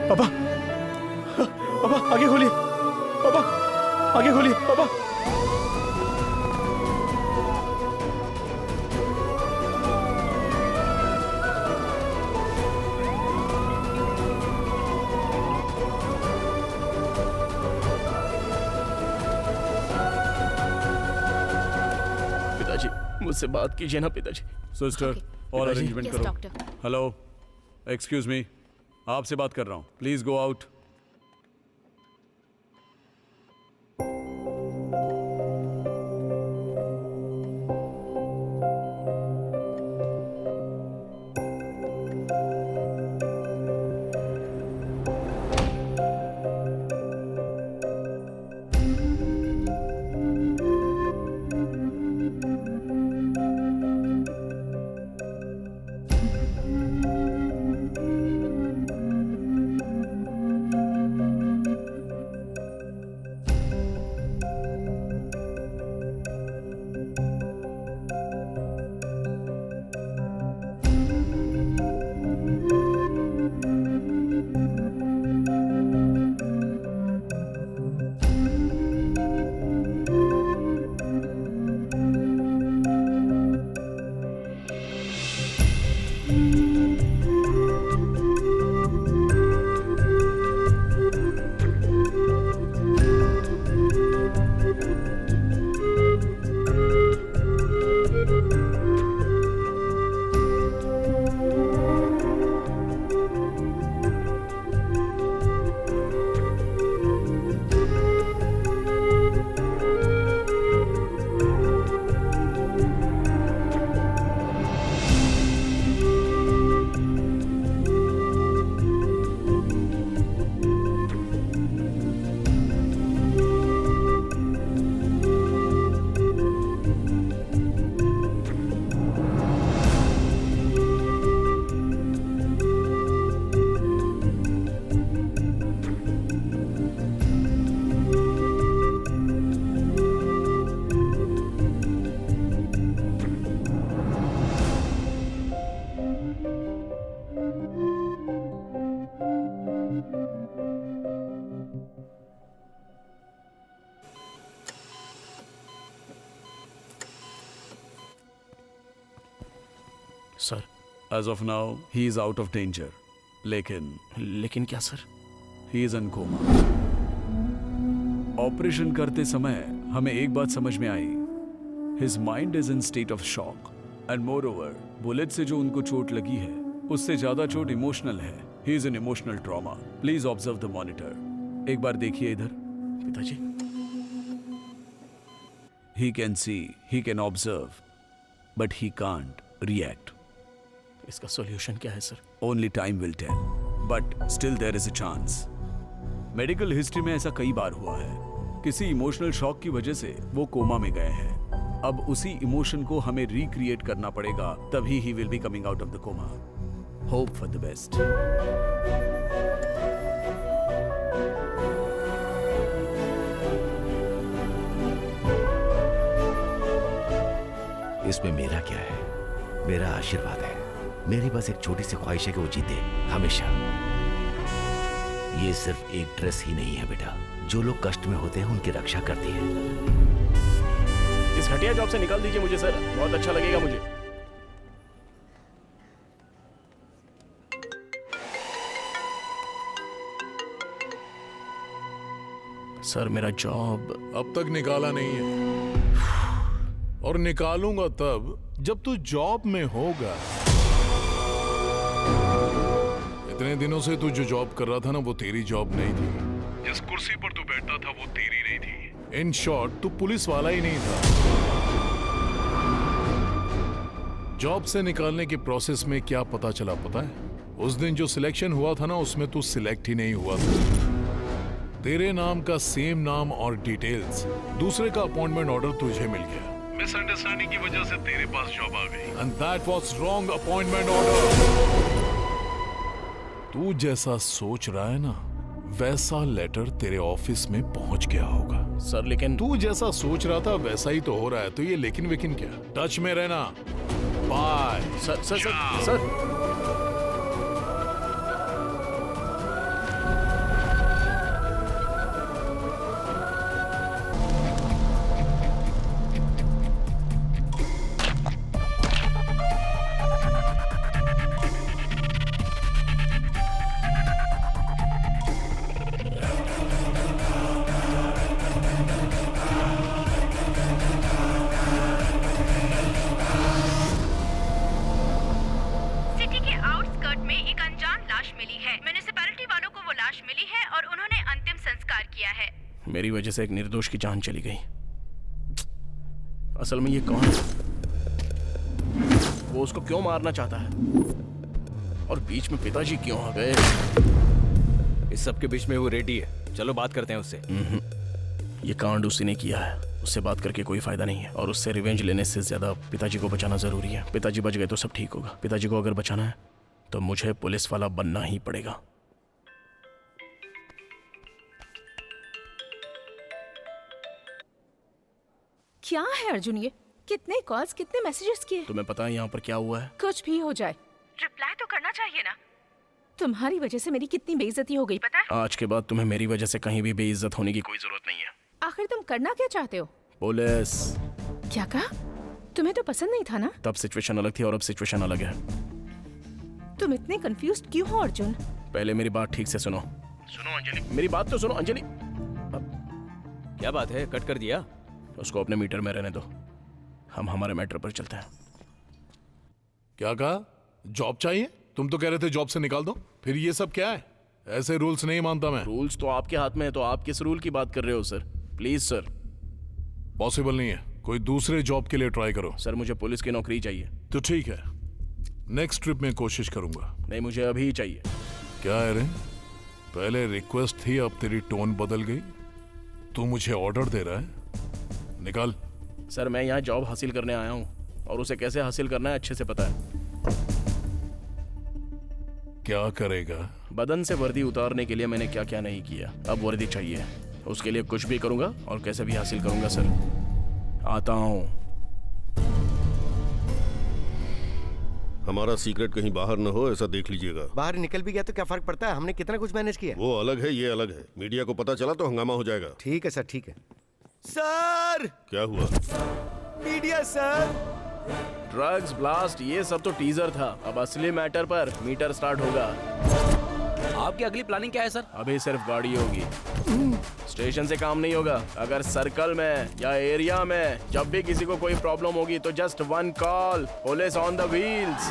पापा, पापा आगे खोलिए, पापा आगे खोलिए, पापा। पिताजी मुझसे बात कीजिए ना पिताजी। सिस्टर और पिताजी। अरेंजमेंट करो। हेलो, एक्सक्यूज मी, आपसे बात कर रहा हूँ, please go out. Sir as of now he is out of danger, लेकिन क्या sir? He is in coma. Operation करते समय हमें एक बात समझ में आई, his mind is in state of shock and moreover bullet से जो उनको चोट लगी है उससे ज्यादा चोट इमोशनल है। He is in emotional trauma. Please observe the monitor. एक बार देखिए इधर। पिताजी, he can see, he can observe, but he can't react. इसका सॉल्यूशन क्या है sir? Only time will tell, but still there is a chance. Medical history में ऐसा कई बार हुआ है, किसी इमोशनल शॉक की वजह से वो कोमा में गए हैं। अब उसी इमोशन को हमें रिक्रिएट करना पड़ेगा, तभी he will be coming out of the coma. Hope for the best. इसमें मेरा क्या है? मेरा आशीर्वाद है। मेरी बस एक छोटी सी ख्वाहिश है कि वो जीते हमेशा। ये सिर्फ एक ड्रेस ही नहीं है बेटा, जो लोग कष्ट में होते हैं उनकी रक्षा करती है। इस घटिया जॉब से निकाल दीजिए मुझे सर, बहुत अच्छा लगेगा मुझे। सर मेरा जॉब अब तक निकाला नहीं है, और निकालूंगा तब जब तू जॉब में होगा। इतने दिनों से तू जो जॉब कर रहा था ना, वो तेरी जॉब नहीं थी। जिस कुर्सी पर तू बैठा था वो तेरी नहीं थी। इन शॉर्ट तू पुलिस वाला ही नहीं था। जॉब से निकालने के प्रोसेस में क्या पता चला पता है? उस दिन जो सिलेक्शन हुआ था ना, उसमें तू सिलेक्ट ही नहीं हुआ था। तेरे नाम का सेम नाम और डिटेल्स, दूसरे का अपॉइंटमेंट ऑर्डर तुझे मिल गया। मिसअंडरस्टैंडिंग की वजह से तेरे पास जॉब आ गई, and that was wrong appointment order. तू जैसा सोच रहा है ना, वैसा लेटर तेरे ऑफिस में पहुंच गया होगा। सर लेकिन तू जैसा सोच रहा था वैसा ही तो हो रहा है, तो ये लेकिन वेकिन क्या? टच में रहना। Bye. Sir sir sir sir मेरी वजह से एक निर्दोष की जान चली गई। असल में ये कौन है? वो उसको क्यों मारना चाहता है? और बीच में पिताजी क्यों आ गए? इस सब के बीच में वो रेडी है, चलो बात करते हैं उससे। ये कांड उसी ने किया है, उससे बात करके कोई फायदा नहीं है, और उससे रिवेंज लेने से ज्यादा पिताजी को बचाना जरूरी है। पिताजी बच गए तो सब ठीक होगा। पिताजी को अगर बचाना है तो मुझे पुलिस वाला बनना ही पड़ेगा। क्या है अर्जुन ये? कितने कॉल्स, कितने मैसेजेस किए? तुम्हें पता है यहाँ पर क्या हुआ है? कुछ भी हो जाए रिप्लाई तो करना चाहिए ना। तुम्हारी वजह से मेरी कितनी बेइज्जती हो गई पता है? आज के बाद तुम्हें मेरी वजह से कहीं भी बेइज्जत होने की कोई जरूरत नहीं है। आखिर तुम करना क्या चाहते हो? पुलिस। क्या कहा? तुम्हें तो पसंद नहीं था ना? तब सिचुएशन अलग थी और अब सिचुएशन अलग है। तुम इतने कंफ्यूज्ड क्यों हो अर्जुन? पहले मेरी बात ठीक से सुनो। सुनो अंजलि, मेरी बात तो सुनो अंजलि। क्या बात है, कट कर दिया? उसको अपने मीटर में रहने दो, हम हमारे मैटर पर चलते हैं। क्या कहा? जॉब चाहिए? तुम तो कह रहे थे जॉब से निकाल दो, फिर ये सब क्या है? ऐसे रूल्स नहीं मानता मैं। रूल्स तो आपके हाथ में है, तो आप किस रूल की बात कर रहे हो सर? Please sir. पॉसिबल नहीं है, कोई दूसरे जॉब के लिए ट्राई करो। सर मुझे पुलिस की नौकरी चाहिए। तो ठीक है, नेक्स्ट ट्रिप में कोशिश करूंगा। नहीं, मुझे अभी ही चाहिए। क्या है रे, पहले रिक्वेस्ट थी, अब तेरी टोन बदल गई। तू मुझे ऑर्डर दे रहा है? निकाल। सर मैं यहाँ जॉब हासिल करने आया हूँ, और उसे कैसे हासिल करना है अच्छे से पता है। क्या करेगा? बदन से वर्दी उतारने के लिए मैंने क्या क्या नहीं किया, अब वर्दी चाहिए। उसके लिए कुछ भी करूंगा और कैसे भी हासिल करूंगा सर। आता हूँ। हमारा सीक्रेट कहीं बाहर न हो, ऐसा देख लीजिएगा। बाहर निकल भी गया तो क्या फर्क पड़ता है? हमने कितना कुछ मैनेज किया। वो अलग है, ये अलग है। मीडिया को पता चला तो हंगामा हो जाएगा। ठीक है सर, ठीक है। सर क्या हुआ? मीडिया सर, ड्रग्स ब्लास्ट ये सब तो टीजर था, अब असली मैटर पर मीटर स्टार्ट होगा। आपकी अगली प्लानिंग क्या है सर? अभी सिर्फ गाड़ी होगी, स्टेशन से काम नहीं होगा। अगर सर्कल में या एरिया में जब भी किसी को कोई प्रॉब्लम होगी तो just 1 call, police on the wheels.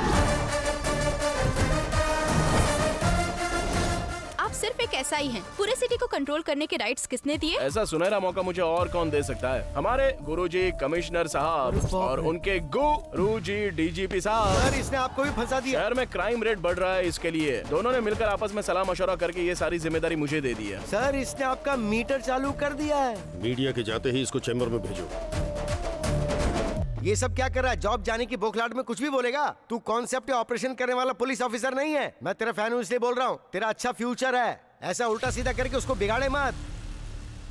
आप सिर्फ एक एसआई हैं। पूरे सिटी को कंट्रोल करने के राइट्स किसने दिए? ऐसा सुनहरा मौका मुझे और कौन दे सकता है? हमारे गुरुजी कमिश्नर साहब और उनके गुरुजी डीजीपी साहब। सर, इसने आपको भी फंसा दिया। शहर में क्राइम रेट बढ़ रहा है, इसके लिए दोनों ने मिलकर आपस में सलाह मशवरा करके ये सारी जिम्मेदारी मुझे दे दी है। सर, इसने आपका मीटर चालू कर दिया है। मीडिया के जाते ही इसको चैम्बर में भेजो। ये सब क्या कर रहा है? जॉब जाने की बौखलाहट में कुछ भी बोलेगा? तू कॉन्सेप्ट या ऑपरेशन करने वाला पुलिस ऑफिसर नहीं है। मैं तेरा फैन हूँ इसलिए बोल रहा हूँ। तेरा अच्छा फ्यूचर है, ऐसा उल्टा सीधा करके उसको बिगाड़े मत।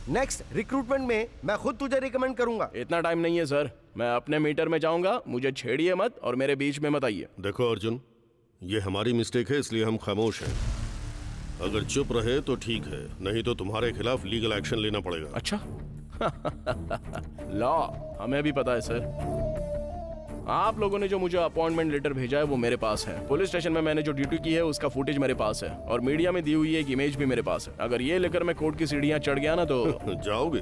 नेक्स्ट रिक्रूटमेंट में मैं खुद तुझे रिकमेंड करूंगा। इतना टाइम नहीं है सर, मैं अपने मीटर में जाऊंगा, मुझे छेड़िए मत और मेरे बीच में मत आइए। देखो अर्जुन, ये हमारी मिस्टेक है, इसलिए हम खामोश हैं। अगर चुप रहे तो ठीक है, नहीं तो तुम्हारे खिलाफ लीगल एक्शन लेना पड़ेगा। अच्छा लॉ हमें भी पता है सर। आप लोगों ने जो मुझे अपॉइंटमेंट लेटर भेजा है वो मेरे पास है। पुलिस स्टेशन में मैंने जो ड्यूटी की है उसका फुटेज मेरे पास है और मीडिया में दी हुई एक इमेज भी मेरे पास है। अगर ये लेकर मैं कोर्ट की सीढ़ियां चढ़ गया ना तो जाओगे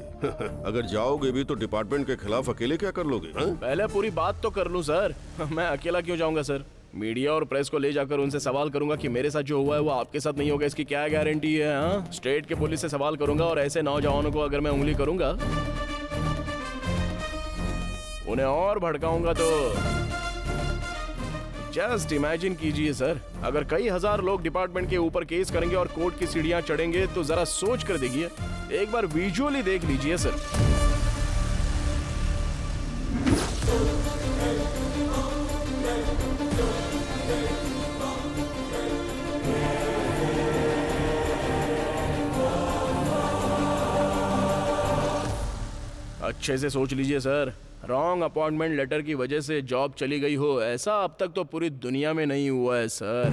अगर जाओगे भी तो डिपार्टमेंट के खिलाफ अकेले क्या कर लोगे? पहले पूरी बात तो कर लूं सर। मैं अकेला क्यों जाऊंगा सर? मीडिया और प्रेस को ले जाकर उनसे सवाल करूंगा कि मेरे साथ जो हुआ है वो आपके साथ नहीं होगा, इसकी क्या गारंटी है? हाँ, स्टेट के पुलिस से सवाल करूंगा और ऐसे नौजवानों को अगर मैं उंगली करूंगा, उन्हें और भड़काऊंगा तो जस्ट इमेजिन कीजिए सर, अगर कई हजार लोग डिपार्टमेंट के ऊपर केस करेंगे और कोर्ट की सीढ़ियां चढ़ेंगे तो जरा सोच कर देखिए, एक बार विजुअली देख लीजिए सर। अच्छे से सोच लीजिए सर, रॉन्ग अपॉइंटमेंट लेटर की वजह से जॉब चली गई हो, ऐसा अब तक तो पूरी दुनिया में नहीं हुआ है सर।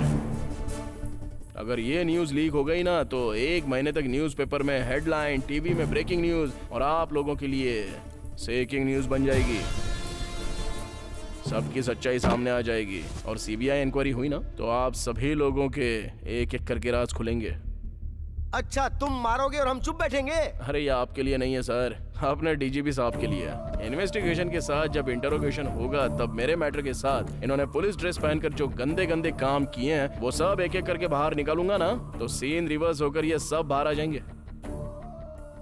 अगर ये न्यूज़ लीक हो गई ना तो 1 महीने तक न्यूज़पेपर में हेडलाइन, टीवी में ब्रेकिंग न्यूज़ और आप लोगों के लिए शेकिंग न्यूज़ बन जाएगी। सबकी सच्चाई सामने आ जाएगी और सीबीआई इंक्वायरी हुई ना तो आप सभी लोगों के एक एक करके राज खुलेंगे। अच्छा, तुम मारोगे और हम चुप बैठेंगे? अरे ये आपके लिए नहीं है सर, अपने डीजीपी साहब के लिए। इन्वेस्टिगेशन के साथ जब इंटरोगेशन होगा तब मेरे मैटर के साथ इन्होंने पुलिस ड्रेस पहनकर जो गंदे गंदे काम किए हैं वो सब एक एक करके बाहर निकालूंगा ना तो सीन रिवर्स होकर ये सब बाहर आ जाएंगे।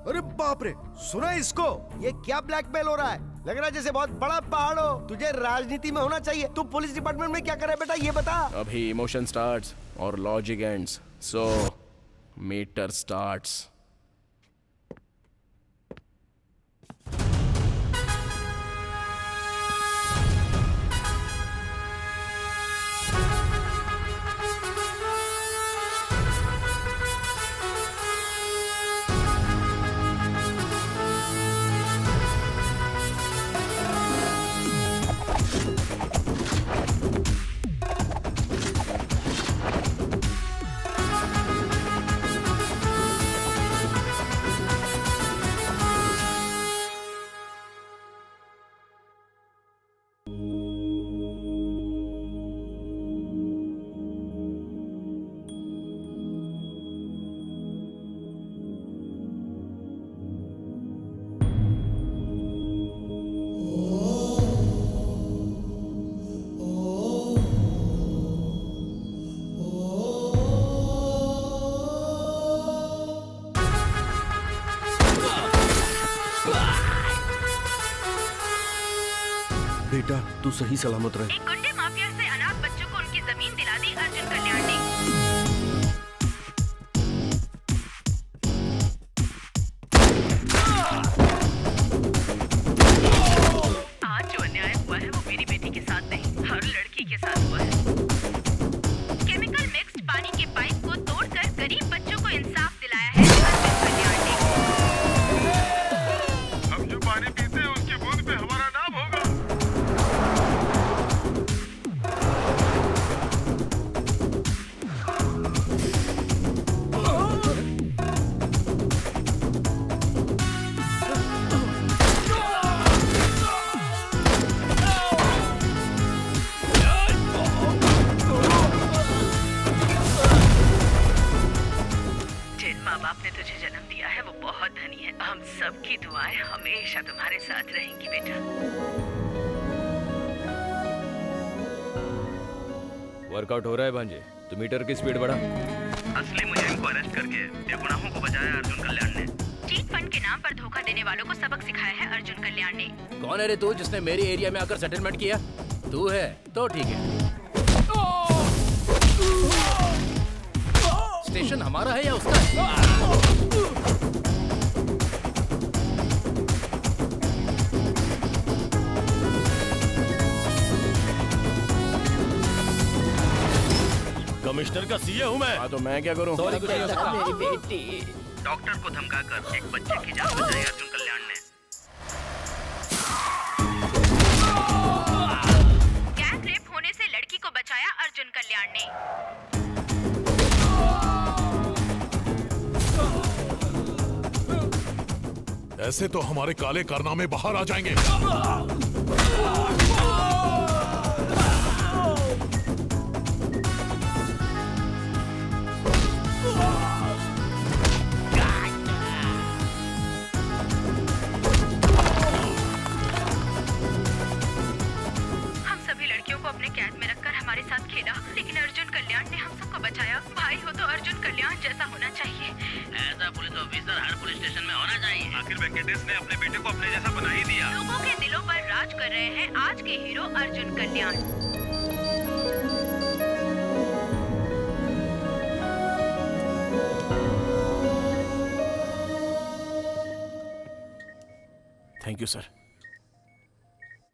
अरे बाप रे, सुना इसको? ये क्या ब्लैकमेल हो रहा है? लग रहा है जैसे बहुत बड़ा पहाड़ हो। तुझे राजनीति में होना चाहिए। तू पुलिस डिपार्टमेंट में क्या करे बेटा, ये बता। अभी इमोशन स्टार्ट्स और लॉजिक एंड्स, सो मीटर स्टार्ट्स। बेटा तू सही सलामत रहे। एक गुंडे माफिया से अनाथ बच्चों को उनकी जमीन दिला दी अर्जुन कल्याण ने। आज जो अन्याय हुआ है वो मेरी बेटी के साथ नहीं, हर लड़की के साथ हुआ है। केमिकल मिक्स्ड पानी के पाइप को तोड़कर गरीब बच्चों को इंसाफ दिलाया है अर्जुन कल्याण ने। हम जो पानी पीते हैं उसकी बूंद पे हमारा नाम होगा। की दुआएं हमेशा तुम्हारे साथ रहेंगी बेटा। वर्कआउट हो रहा है भांजे, तो मीटर की स्पीड बढ़ा। असली मुजरिम को अरेस्ट करके बेगुनाहों को बचाया अर्जुन कल्याण ने। चीट फंड के नाम पर धोखा देने वालों को सबक सिखाया है अर्जुन कल्याण ने। कौन है रे तू जिसने मेरे एरिया में आकर सेटलमेंट किया? तू है तो ठीक है। स्टेशन हमारा है या उसका है? कमिश्नर का सीए हूँ मैं। हाँ तो मैं क्या करूँ? मेरी बेटी। डॉक्टर को धमकाकर एक बच्चे की जान बचाई अर्जुन कल्याण ने। गैंग रेप होने से लड़की को बचाया अर्जुन कल्याण ने। ऐसे तो हमारे काले कारनामे बाहर आ जाएंगे। अपने कैद में रखकर हमारे साथ खेला, लेकिन अर्जुन कल्याण ने हम सबको बचाया। भाई हो तो अर्जुन कल्याण जैसा होना चाहिए। ऐसा पुलिस ऑफिसर हर पुलिस स्टेशन में होना चाहिए। आखिर वेंकटेश ने अपने बेटे को अपने जैसा बना ही दिया। लोगों के दिलों पर राज कर रहे हैं आज के hero Arjun Kalyan. Thank you sir.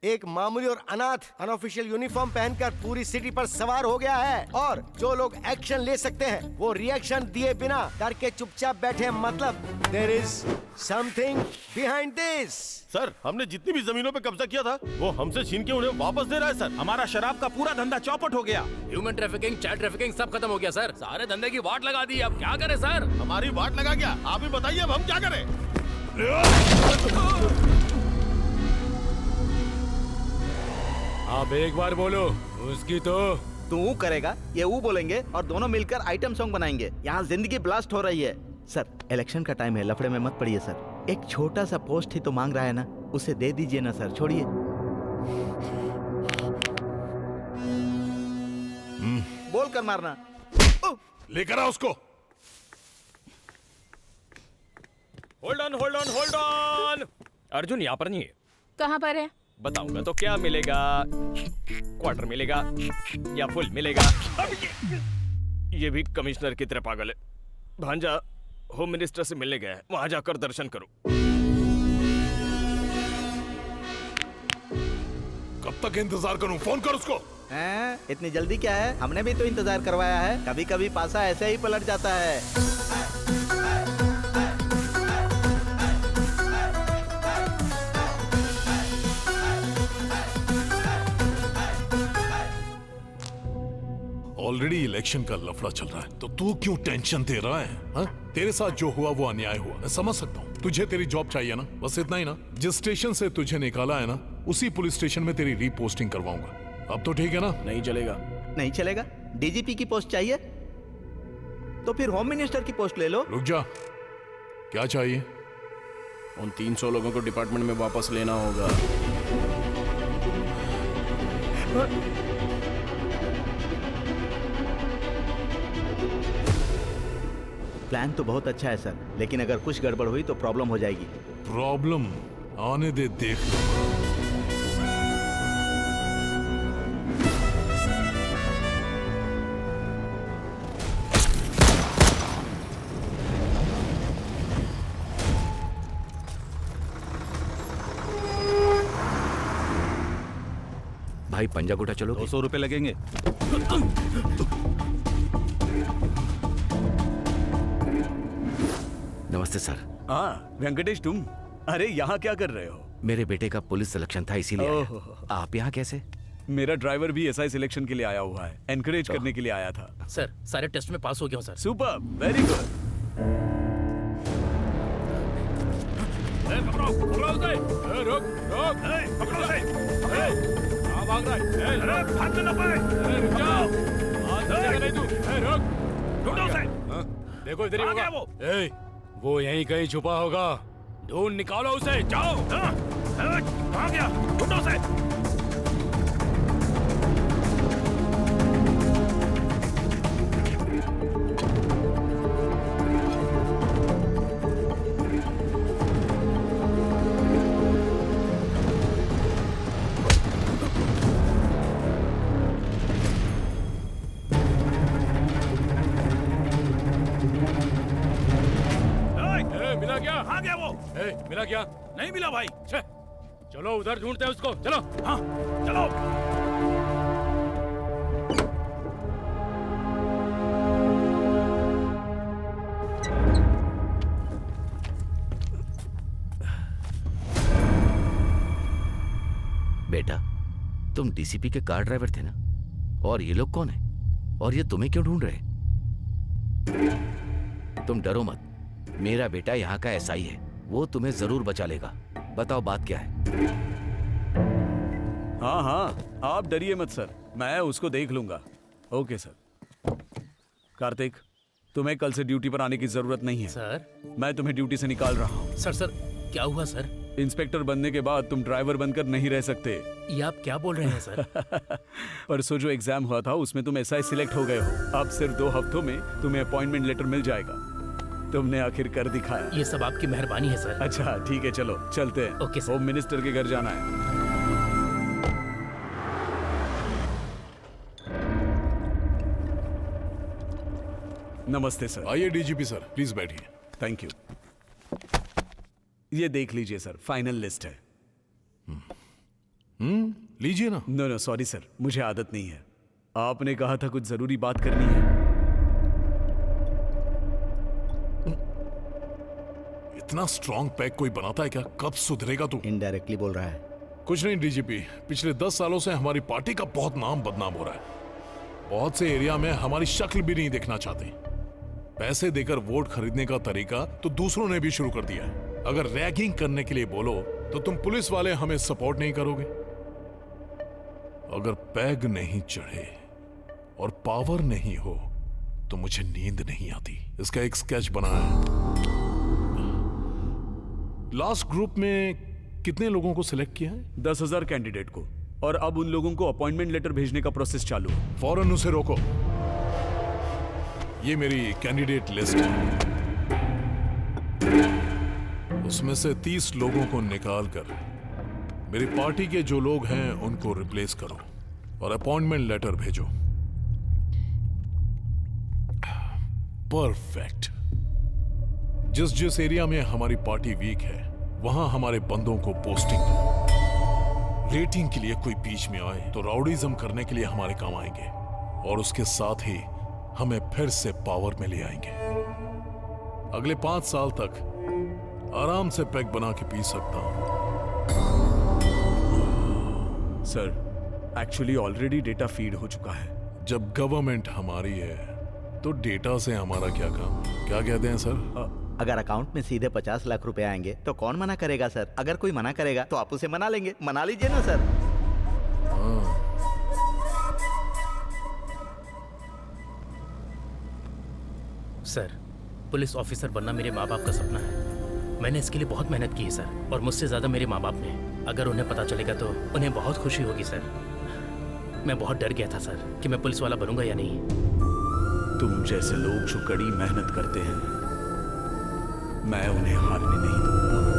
एक मामूली और अनाथ अनऑफिशियल यूनिफॉर्म पहनकर पूरी सिटी पर सवार हो गया है और जो लोग एक्शन ले सकते हैं वो रिएक्शन दिए बिना डर के चुपचाप बैठे। मतलब there is something behind this. Sir, हमने जितनी भी जमीनों पे कब्जा किया था वो हमसे छीन के उन्हें वापस दे रहा है। सर, हमारा शराब का पूरा धंधा चौपट हो गया। ह्यूमन ट्रैफिकिंग, चाइल्ड ट्रैफिकिंग सब खत्म हो गया सर। सारे धंधे की वाट लगा दी। अब क्या करें सर? हमारी वाट लगा क्या? आप ही बताइए अब हम क्या करें? आप एक बार बोलो, उसकी तो तू करेगा, ये वो बोलेंगे और दोनों मिलकर आइटम सॉन्ग बनाएंगे। यहाँ जिंदगी ब्लास्ट हो रही है। सर, इलेक्शन का टाइम है, लफड़े में मत पड़िए सर। एक छोटा सा पोस्ट ही तो मांग रहा है ना, उसे दे दीजिए ना सर, छोड़िए। बोल कर मारना। लेकर आ उसको। Hold on, hold on, hold on. Arjun यहाँ पर नहीं है। कहाँ पर है? बताऊंगा तो क्या मिलेगा? क्वार्टर मिलेगा या फुल मिलेगा? ये भी कमिश्नर की तरह पागल है। भांजा होम मिनिस्टर से मिलने गया है, वहां जाकर दर्शन करो। कब तक इंतजार करूं? फोन कर उसको। इतनी जल्दी क्या है? हमने भी तो इंतजार करवाया है। कभी कभी पासा ऐसे ही पलट जाता है। ऑलरेडी इलेक्शन का लफड़ा चल रहा है तो तू क्यों टेंशन दे रहा है? हा? तेरे साथ जो हुआ वो अन्याय हुआ, मैं समझ सकता हूँ। तुझे तेरी जॉब चाहिए ना, बस इतना ही ना। जिस स्टेशन से तुझे निकाला है ना, उसी पुलिस स्टेशन में तेरी रीपोस्टिंग करवाऊंगा। अब तो ठीक है ना? नहीं चलेगा। नहीं चलेगा? डीजीपी की पोस्ट चाहिए तो फिर होम मिनिस्टर की पोस्ट ले लो। रुक जा, क्या चाहिए? उन 300 लोगों को डिपार्टमेंट में वापस लेना होगा। प्लान तो बहुत अच्छा है सर, लेकिन अगर कुछ गड़बड़ हुई तो प्रॉब्लम हो जाएगी। प्रॉब्लम आने दे, देख लो। भाई पंजागुटा चलो। 200 रुपए लगेंगे। नमस्ते सर। हाँ वेंकटेश, तुम? अरे यहाँ क्या कर रहे हो? मेरे बेटे का पुलिस सिलेक्शन था इसीलिए आया। आप यहाँ कैसे? मेरा ड्राइवर भी एसआई सिलेक्शन के लिए आया हुआ है, एनकरेज करने के लिए आया था। सर, सारे टेस्ट में पास हो गया हूँ सर। Super, very good. पकड़ो, पकड़ो उसे। रुक, रुक, पकड़ो उसे। कहाँ भाग रहा है? अरे भागने ना पाए। रुक जाओ। आज जगह नहीं तू। रुक, ढूंढो उसे। देखो इधर ही होगा वो। वो यहीं कहीं छुपा होगा। ढूंढ निकालो उसे, जाओ। कहाँ गया? ढूंढो उसे। मिला क्या? कहाँ गया वो? मिला क्या? नहीं मिला भाई। चलो उधर ढूंढते हैं उसको, चलो। हाँ चलो। बेटा, तुम डीसीपी के कार ड्राइवर थे ना? और ये लोग कौन है? और ये तुम्हें क्यों ढूंढ रहे? तुम डरो मत, मेरा बेटा यहाँ का एसआई है, वो तुम्हें जरूर बचा लेगा। बताओ बात क्या है? हाँ हाँ, आप डरिए मत सर, मैं उसको देख लूंगा। Okay sir. कार्तिक, तुम्हें कल से ड्यूटी पर आने की जरूरत नहीं है सर। मैं तुम्हें ड्यूटी से निकाल रहा हूँ। सर क्या हुआ सर? इंस्पेक्टर बनने के बाद तुम ड्राइवर बनकर नहीं रह सकते। ये आप क्या बोल रहे हैं सर? परसों जो एग्जाम हुआ था उसमें तुम एसआई सिलेक्ट हो गए हो। अब सिर्फ 2 हफ्तों में तुम्हें अपॉइंटमेंट लेटर मिल जाएगा। तुमने आखिर कर दिखाया। ये सब आपकी मेहरबानी है सर। अच्छा ठीक है, चलो चलते हैं। Okay sir. होम मिनिस्टर के घर जाना है। नमस्ते सर। आइए डीजीपी सर, प्लीज बैठिए। Thank you. ये देख लीजिए सर, फाइनल लिस्ट है। लीजिए ना। नो सॉरी सर, मुझे आदत नहीं है। आपने कहा था कुछ जरूरी बात करनी है। इतना स्ट्रॉन्ग पैक कोई बनाता है क्या? कब सुधरेगा तू? इनडायरेक्टली बोल रहा है। कुछ नहीं डीजीपी, पिछले 10 सालों से हमारी पार्टी का बहुत नाम बदनाम हो रहा है। बहुत से एरिया में हमारी शक्ल भी नहीं देखना चाहते। पैसे देकर वोट खरीदने का तरीका तो दूसरों ने भी शुरू कर दिया है। अगर रैगिंग करने के लिए बोलो तो तुम पुलिस वाले हमें सपोर्ट नहीं करोगे। अगर पैग नहीं चढ़े और पावर नहीं हो तो मुझे नींद नहीं आती। इसका एक स्केच बना है। लास्ट ग्रुप में कितने लोगों को सिलेक्ट किया है? 10,000 कैंडिडेट को, और अब उन लोगों को अपॉइंटमेंट लेटर भेजने का प्रोसेस चालू है। फौरन उसे रोको। ये मेरी कैंडिडेट लिस्ट है। उसमें से 30 लोगों को निकालकर मेरी पार्टी के जो लोग हैं उनको रिप्लेस करो और अपॉइंटमेंट लेटर भेजो। परफेक्ट। जिस जिस एरिया में हमारी पार्टी वीक है वहां हमारे बंदों को पोस्टिंग दो। रेटिंग के लिए कोई बीच में आए तो राउडीज्म करने के लिए हमारे काम आएंगे और उसके साथ ही हमें फिर से पावर में ले आएंगे। अगले 5 साल तक आराम से पैक बना के पी सकता हूं। Sir, actually already data feed हो चुका है। जब गवर्नमेंट हमारी है तो डेटा से हमारा क्या काम? क्या कहते हैं सर? अगर अकाउंट में सीधे 50 लाख रुपए आएंगे तो कौन मना करेगा सर? अगर कोई मना करेगा तो आप उसे मना लेंगे। मना लीजिए ना सर। सर, पुलिस ऑफिसर बनना मेरे माँ बाप का सपना है। मैंने इसके लिए बहुत मेहनत की है सर, और मुझसे ज्यादा मेरे माँ बाप ने। अगर उन्हें पता चलेगा तो उन्हें बहुत खुशी होगी सर। मैं बहुत डर गया था सर कि मैं पुलिस वाला बनूंगा या नहीं। तुम जैसे लोग जो कड़ी मेहनत करते हैं, मैं उन्हें हारने नहीं दूंगा।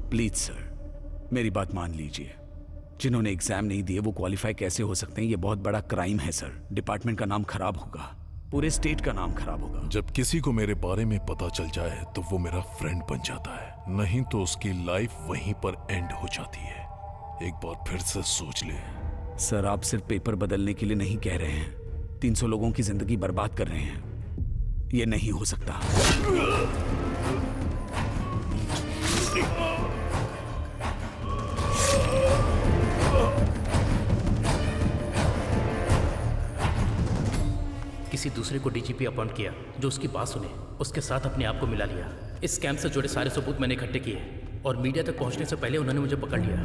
प्लीज सर, मेरी बात मान लीजिए। जिन्होंने एग्जाम नहीं दिए वो क्वालिफाई कैसे हो सकते हैं? ये बहुत बड़ा क्राइम है सर। डिपार्टमेंट का नाम खराब होगा, पूरे स्टेट का नाम खराब होगा। जब किसी को मेरे बारे में पता चल जाए तो वो मेरा फ्रेंड बन जाता है, नहीं तो उसकी लाइफ वहीं पर एंड हो जाती है। एक बार फिर से सोच ले। सर, आप सिर्फ पेपर बदलने के लिए नहीं कह रहे हैं, 300 लोगों की जिंदगी बर्बाद कर रहे हैं। ये नहीं हो सकता। किसी दूसरे को डीजीपी अपॉइंट किया जो उसकी बात सुने, उसके साथ अपने आप को मिला लिया। इस स्कैम से जुड़े सारे सबूत मैंने इकट्ठे किए और मीडिया तक पहुंचने से पहले उन्होंने मुझे पकड़ लिया।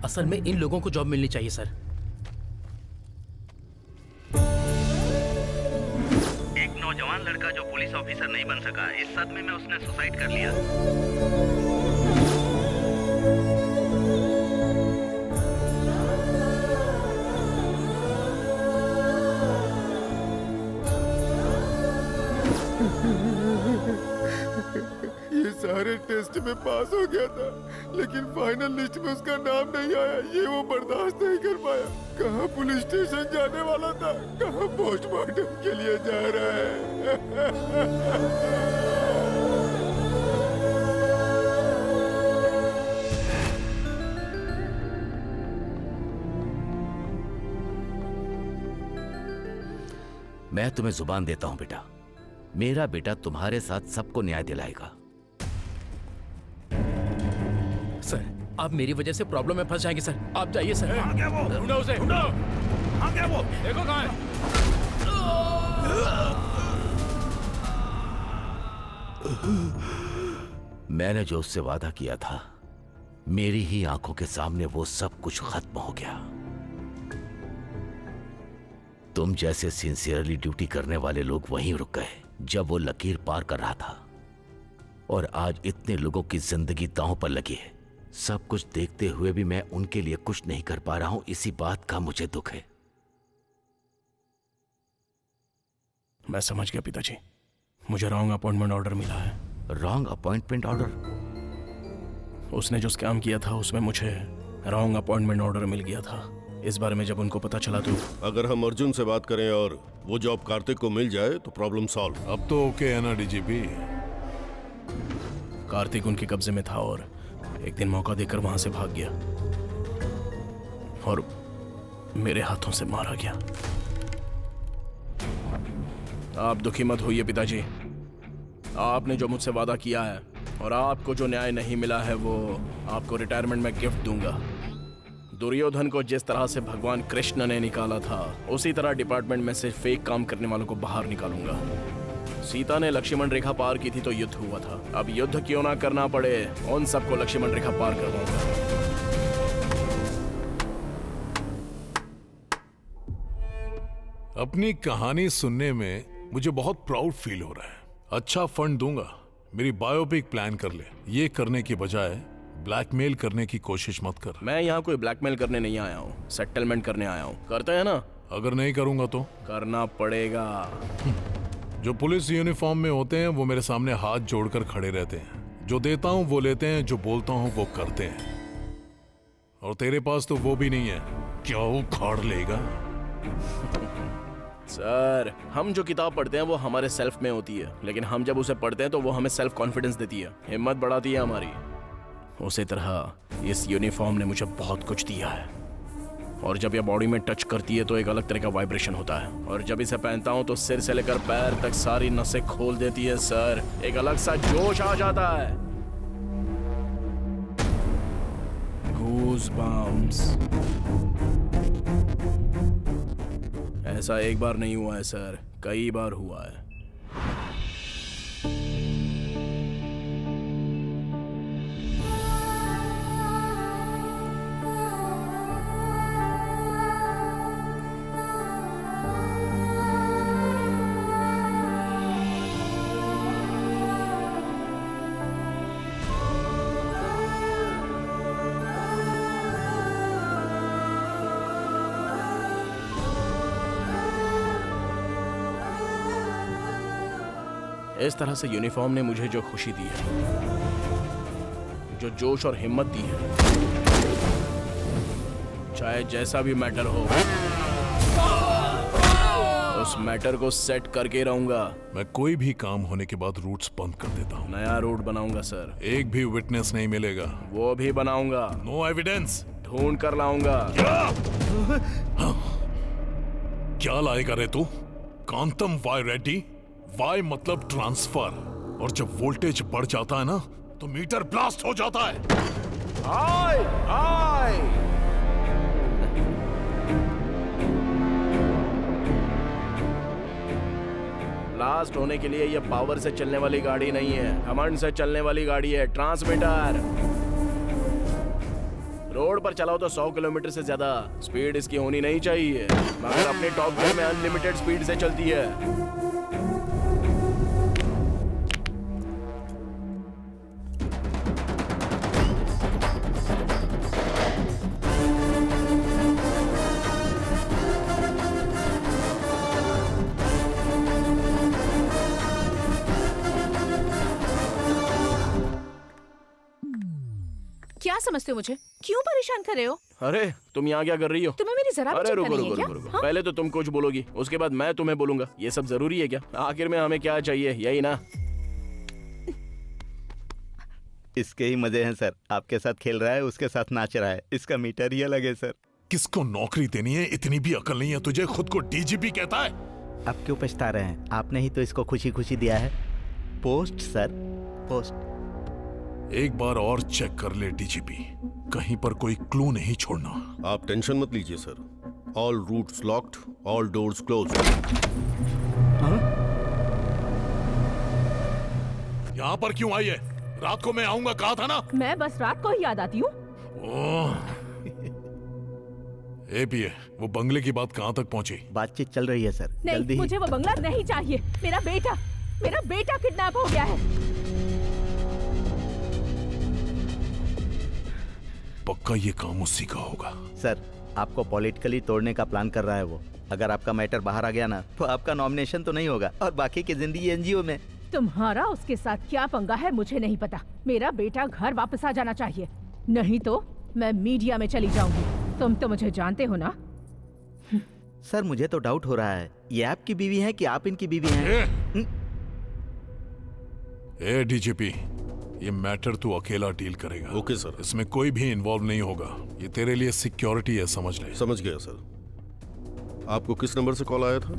असल में इन लोगों को जॉब मिलनी चाहिए सर। एक नौजवान लड़का जो पुलिस ऑफिसर नहीं बन सका, इस सदमे में उसने सुसाइड कर लिया। ये सारे टेस्ट में पास हो गया था, लेकिन फाइनल लिस्ट में उसका नाम नहीं आया। ये वो बर्दाश्त नहीं कर पाया। कहाँ पुलिस स्टेशन जाने वाला था, कहाँ पोस्टमार्टम के लिए जा रहा है। मैं तुम्हें जुबान देता हूं बेटा, मेरा बेटा तुम्हारे साथ सबको न्याय दिलाएगा। सर, आप मेरी वजह से प्रॉब्लम में फंस जाएंगे सर। आप जाइए सर। कहाँ गया वो? ढूंढो उसे, ढूंढो। कहाँ गया वो? देखो कहाँ है। मैंने जो उससे वादा किया था, मेरी ही आंखों के सामने वो सब कुछ खत्म हो गया। तुम जैसे सिंसियरली ड्यूटी करने वाले लोग वहीं रुक गए जब वो लकीर पार कर रहा था, और आज इतने लोगों की जिंदगी दांव पर लगी है। सब कुछ देखते हुए भी मैं उनके लिए कुछ नहीं कर पा रहा हूं, इसी बात का मुझे दुख है। मैं समझ गया पिताजी, मुझे रॉन्ग अपॉइंटमेंट ऑर्डर मिला है। Wrong appointment order? उसने जो स्कैम किया था उसमें मुझे रॉन्ग अपॉइंटमेंट ऑर्डर मिल गया था। इस बारे में जब उनको पता चला तो अगर हम अर्जुन से बात करें और वो जॉब कार्तिक को मिल जाए तो प्रॉब्लम सॉल्व। अब तो ओके है ना डीजीपी? कार्तिक उनके कब्जे में था और एक दिन मौका देकर वहां से भाग गया और मेरे हाथों से मारा गया। आप दुखी मत होइए पिताजी, आपने जो मुझसे वादा किया है और आपको जो न्याय नहीं मिला है वो आपको रिटायरमेंट में गिफ्ट दूंगा। दुर्योधन को जिस तरह से भगवान कृष्ण ने निकाला था, उसी तरह डिपार्टमेंट में से फेक काम करने वालों को बाहर निकालूंगा। सीता ने लक्ष्मण रेखा पार की थी तो युद्ध हुआ था। अब युद्ध क्यों ना करना पड़े, उन सबको लक्ष्मण रेखा पार करवाऊंगा। अपनी कहानी सुनने में मुझे बहुत प्राउड फील हो रहा है। अच्छा फंड दूंगा, मेरी बायोपिक प्लान कर ले। ये करने की बजाय ब्लैकमेल करने की कोशिश मत कर। मैं यहाँ कोई ब्लैकमेल करने नहीं आया हूँ, सेटलमेंट करने आया हूँ। करते हैं ना? अगर नहीं करूंगा तो? करना पड़ेगा। जो पुलिस यूनिफॉर्म में होते हैं वो मेरे सामने हाथ जोड़कर खड़े रहते हैं। जो देता हूँ वो लेते हैं, जो बोलता हूँ वो करते हैं। और तेरे पास तो वो भी नहीं है, क्या उखाड़ लेगा? सर, हम जो किताब पढ़ते हैं वो हमारे सेल्फ में होती है, लेकिन हम जब उसे पढ़ते हैं तो वो हमें सेल्फ कॉन्फिडेंस देती है, हिम्मत बढ़ाती है हमारी। उसी तरह इस यूनिफॉर्म ने मुझे बहुत कुछ दिया है, और जब ये बॉडी में टच करती है तो एक अलग तरह का वाइब्रेशन होता है, और जब इसे पहनता हूँ तो सिर से लेकर पैर तक सारी नसें खोल देती है। सर, एक अलग सा जोश आ जाता है। गूज़बम्प्स। ऐसा एक बार नहीं हुआ है सर, कई बार हुआ है। इस तरह से यूनिफॉर्म ने मुझे जो खुशी दी है, जो जोश और हिम्मत दी है, चाहे जैसा भी मैटर हो, उस मैटर को सेट करके रहूंगा। मैं कोई भी काम होने के बाद रूट्स बंद कर देता हूँ। नया रूट बनाऊंगा सर। एक भी विटनेस नहीं मिलेगा। वो भी बनाऊंगा। No evidence. ढूंढ कर लाऊंगा। हाँ? क्या लाएगा रे तू? कांतम वाई रेड्डी? वाई मतलब ट्रांसफर, और जब वोल्टेज बढ़ जाता है ना तो मीटर ब्लास्ट हो जाता है। हाय हाय ब्लास्ट होने के लिए ये पावर से चलने वाली गाड़ी नहीं है, कमांड से चलने वाली गाड़ी है। ट्रांसमीटर रोड पर चलाओ तो 100 किलोमीटर से ज्यादा स्पीड इसकी होनी नहीं चाहिए, मगर अपने टॉप गियर में अनलिमिटेड स्पीड से चलती है। क्या समझते हो मुझे? क्यों परेशान कर रहे हो? अरे तुम यहाँ क्या कर रही हो? तुम्हें मेरी जरा भी अरे चिंता रुको नहीं है रुको क्या? रुको रुको। हाँ? पहले तो तुम कुछ बोलोगी, उसके बाद मैं तुम्हें बोलूंगा। ये सब जरूरी है क्या? आखिर में हमें क्या चाहिए, यही ना? इसके ही मजे हैं सर। आपके साथ खेल रहा है, उसके साथ नाच रहा है, इसका मीटर ही अलग है सर। किसको नौकरी देनी है? इतनी भी अकल नहीं है तुझे? खुद को डीजीपी कहता है। आप क्यों पछता रहे हैं? आपने ही तो इसको खुशी खुशी दिया है। Post sir, post. एक बार और चेक कर ले डीजीपी, कहीं पर कोई क्लू नहीं छोड़ना। आप टेंशन मत लीजिए sir. All routes locked, all doors closed. यहाँ पर क्यों आई है? रात को मैं आऊंगा कहा था ना। मैं बस रात को ही याद आती हूँ। एपीए, वो बंगले की बात कहाँ तक पहुँची? बातचीत चल रही है सर। नहीं, मुझे वो बंगला नहीं चाहिए। मेरा बेटा किडनैप हो गया है। पक्का ये काम उसी का होगा। सर, आपको पॉलिटिकली तोड़ने का प्लान कर रहा है वो। अगर आपका मैटर बाहर आ गया ना तो आपका नॉमिनेशन तो नहीं होगा और बाकी की जिंदगी एनजीओ में। तुम्हारा उसके साथ क्या पंगा है मुझे नहीं पता। मेरा बेटा घर वापस आ जाना चाहिए, नहीं तो मैं मीडिया में चली जाऊंगी। तुम तो मुझे जानते हो ना। सर, मुझे तो डाउट हो रहा है, ये आपकी बीवी है कि आप इनकी बीवी हैं? ए डीजीपी, ये मैटर तू अकेला डील करेगा। Okay sir. इसमें कोई भी इन्वॉल्व नहीं होगा। ये तेरे लिए सिक्योरिटी है, समझ ले। समझ गया सर। आपको किस नंबर से कॉल आया था?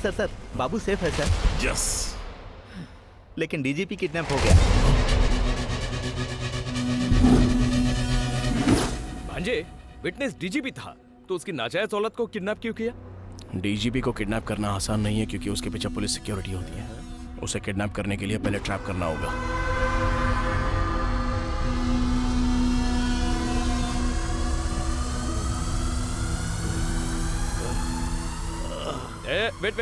सर, बाबू सेफ है सर। यस। लेकिन डीजीपी किडनैप हो गया। भांजे, विटनेस डीजीपी था तो उसकी नाजायज औलाद को किडनैप क्यों किया? डीजीपी को किडनैप करना आसान नहीं है क्योंकि उसके पीछे पुलिस सिक्योरिटी होती है। उसे किडनैप करने के लिए पहले ट्रैप करना होगा। वेट,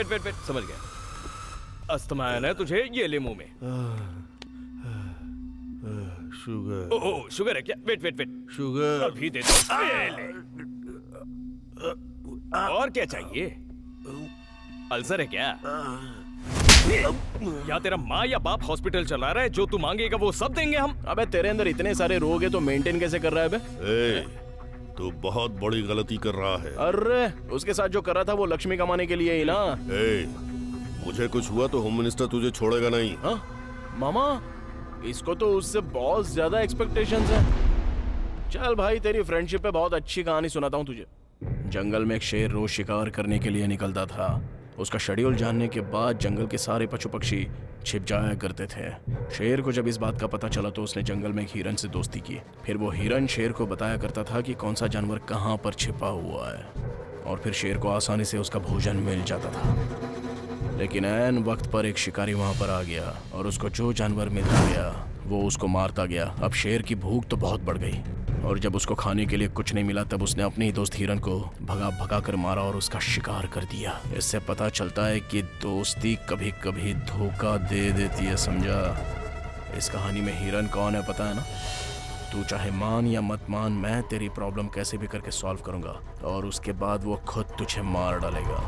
समझ गया। अस्थमा है तुझे, ये ले मुंह में। शुगर। ओह, शुगर है क्या? वेट। शुगर अभी दे दो। ये ले। और क्या चाहिए? अल्सर है क्या? या तेरा माँ या बाप हॉस्पिटल चला रहा है? जो तू मांगेगा वो सब देंगे हम। अबे तेरे अंदर इतने सारे रोग है तो मेंटेन कैसे कर रहा है बे? तू बहुत बड़ी गलती कर रहा है। अरे उसके साथ जो कर रहा था वो लक्ष्मी कमाने के लिए ही ना। मुझे कुछ हुआ तो होम मिनिस्टर तुझे छोड़ेगा नहीं। हाँ मामा, इसको तो उससे बहुत ज्यादा एक्सपेक्टेशंस है। चल भाई, तेरी फ्रेंडशिप पे बहुत अच्छी कहानी सुनाता हूँ तुझे। जंगल में एक शेर रोज शिकार करने के लिए निकलता था। उसका शेड्यूल जानने के बाद जंगल के सारे पशु पक्षी छिप जाया करते थे। शेर को जब इस बात का पता चला तो उसने जंगल में एक हिरन से दोस्ती की। फिर वो हिरन शेर को बताया करता था कि कौन सा जानवर कहाँ पर छिपा हुआ है, और फिर शेर को आसानी से उसका भोजन मिल जाता था। लेकिन ऐन वक्त पर एक शिकारी वहाँ पर आ गया और उसको जो जानवर मिलता गया वो उसको मारता गया। अब शेर की भूख तो बहुत बढ़ गई और जब उसको खाने के लिए कुछ नहीं मिला तब उसने अपने ही दोस्त हिरन को भगा कर मारा और उसका शिकार कर दिया। इससे पता चलता है कि दोस्ती कभी कभी धोखा दे देती है, समझा? इस कहानी में हिरन कौन है पता है ना? तू चाहे मान या मत मान, मैं तेरी प्रॉब्लम कैसे भी करके सॉल्व करूंगा और उसके बाद वो खुद तुझे मार डालेगा।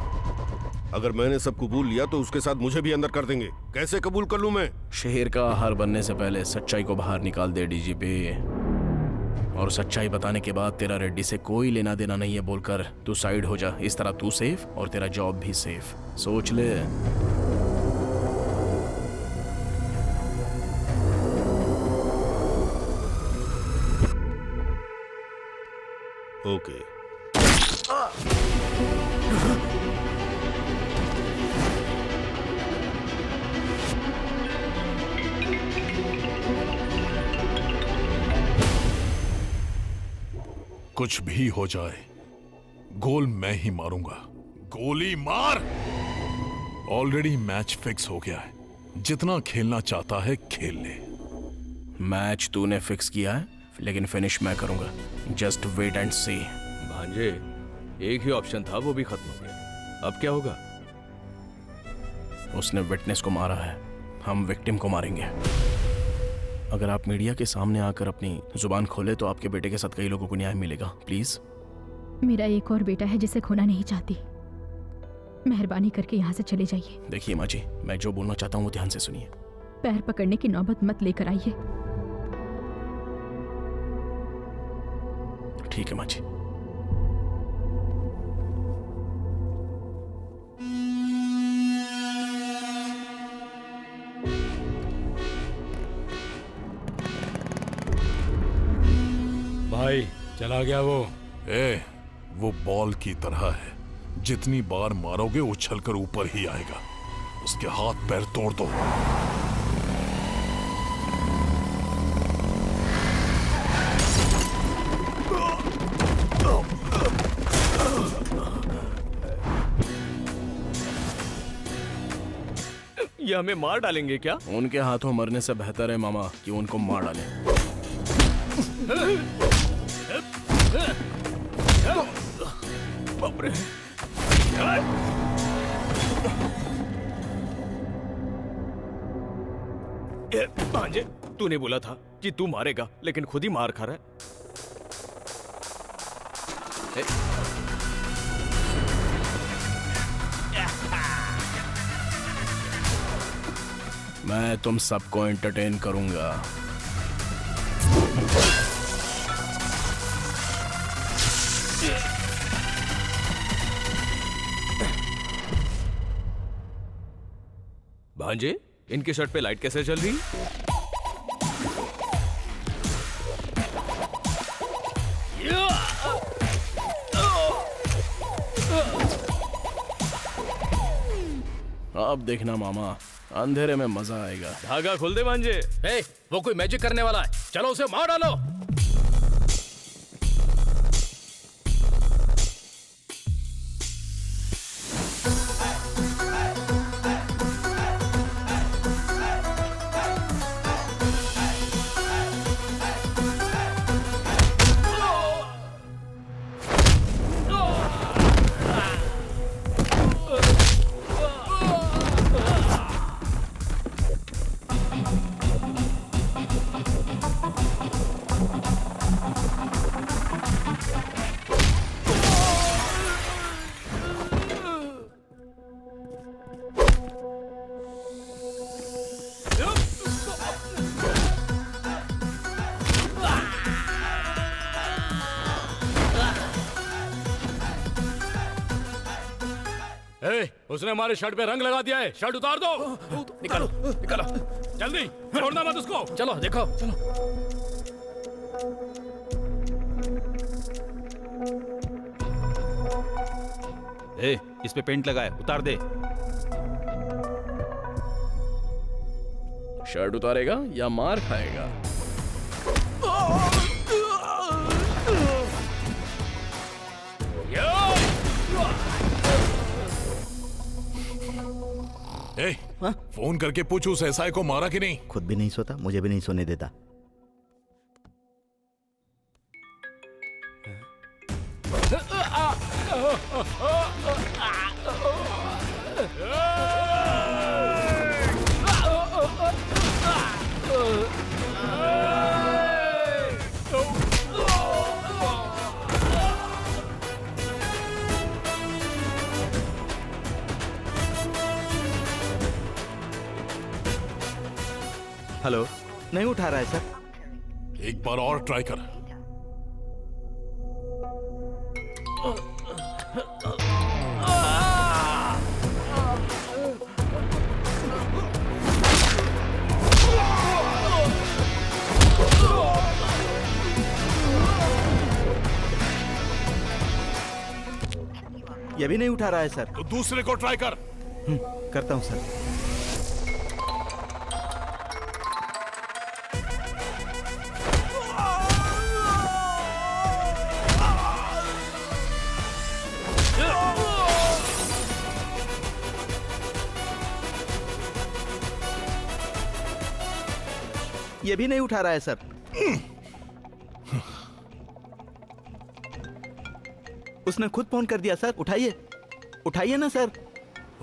अगर मैंने सब कबूल लिया तो उसके साथ मुझे भी अंदर कर देंगे। कैसे कबूल कर लूं मैं? शेर का आहार बनने से पहले सच्चाई को बाहर निकाल दे डीजीपी। और सच्चाई बताने के बाद तेरा रेड्डी से कोई लेना देना नहीं है बोलकर तू साइड हो जा। इस तरह तू सेफ और तेरा जॉब भी सेफ। सोच ले। ओके। कुछ भी हो जाए, गोल मैं ही मारूंगा। गोली मार। ऑलरेडी मैच फिक्स हो गया है, जितना खेलना चाहता है खेल ले। मैच तूने फिक्स किया है, लेकिन फिनिश मैं करूंगा। जस्ट वेट एंड सी। भांजे, एक ही ऑप्शन था, वो भी खत्म हो गया। अब क्या होगा? उसने विटनेस को मारा है, हम विक्टिम को मारेंगे। अगर आप मीडिया के सामने आकर अपनी जुबान खोले तो आपके बेटे के साथ कई लोगों को न्याय मिलेगा। प्लीज। मेरा एक और बेटा है जिसे खोना नहीं चाहती। मेहरबानी करके यहाँ से चले जाइए। देखिए माँ जी, मैं जो बोलना चाहता हूँ वो ध्यान से सुनिए। पैर पकड़ने की नौबत मत लेकर आइए। ठीक है माँ जी। भाई चला गया वो। वो बॉल की तरह है, जितनी बार मारोगे उछलकर ऊपर ही आएगा। उसके हाथ पैर तोड़ दो। ये हमें मार डालेंगे क्या? उनके हाथों मरने से बेहतर है मामा कि उनको मार डालें। बाप रे। भांजे, तूने बोला था कि तू मारेगा, लेकिन खुद ही मार खा रहा है। मैं तुम सबको एंटरटेन करूंगा। भांजे, इनके शर्ट पे लाइट कैसे चल रही? अब देखना मामा, अंधेरे में मजा आएगा। धागा खोल दे भांजे। वो कोई मैजिक करने वाला है, चलो उसे मार डालो। उसने हमारे शर्ट पे रंग लगा दिया है, शर्ट उतार दो। निकालो निकालो, जल्दी, छोड़ना मत उसको। चलो देखो। इस पे पेंट लगा है, उतार दे। शर्ट उतारेगा या मार खाएगा? फोन करके पूछ उस एसआई को मारा कि नहीं। खुद भी नहीं सोता, मुझे भी नहीं सोने देता। हेलो, नहीं उठा रहा है सर। एक बार और ट्राई कर। ये भी नहीं उठा रहा है सर। तो दूसरे को ट्राई कर। करता हूं सर। ये भी नहीं उठा रहा है सर। उसने खुद फोन कर दिया सर। उठाइए, उठाइए ना सर।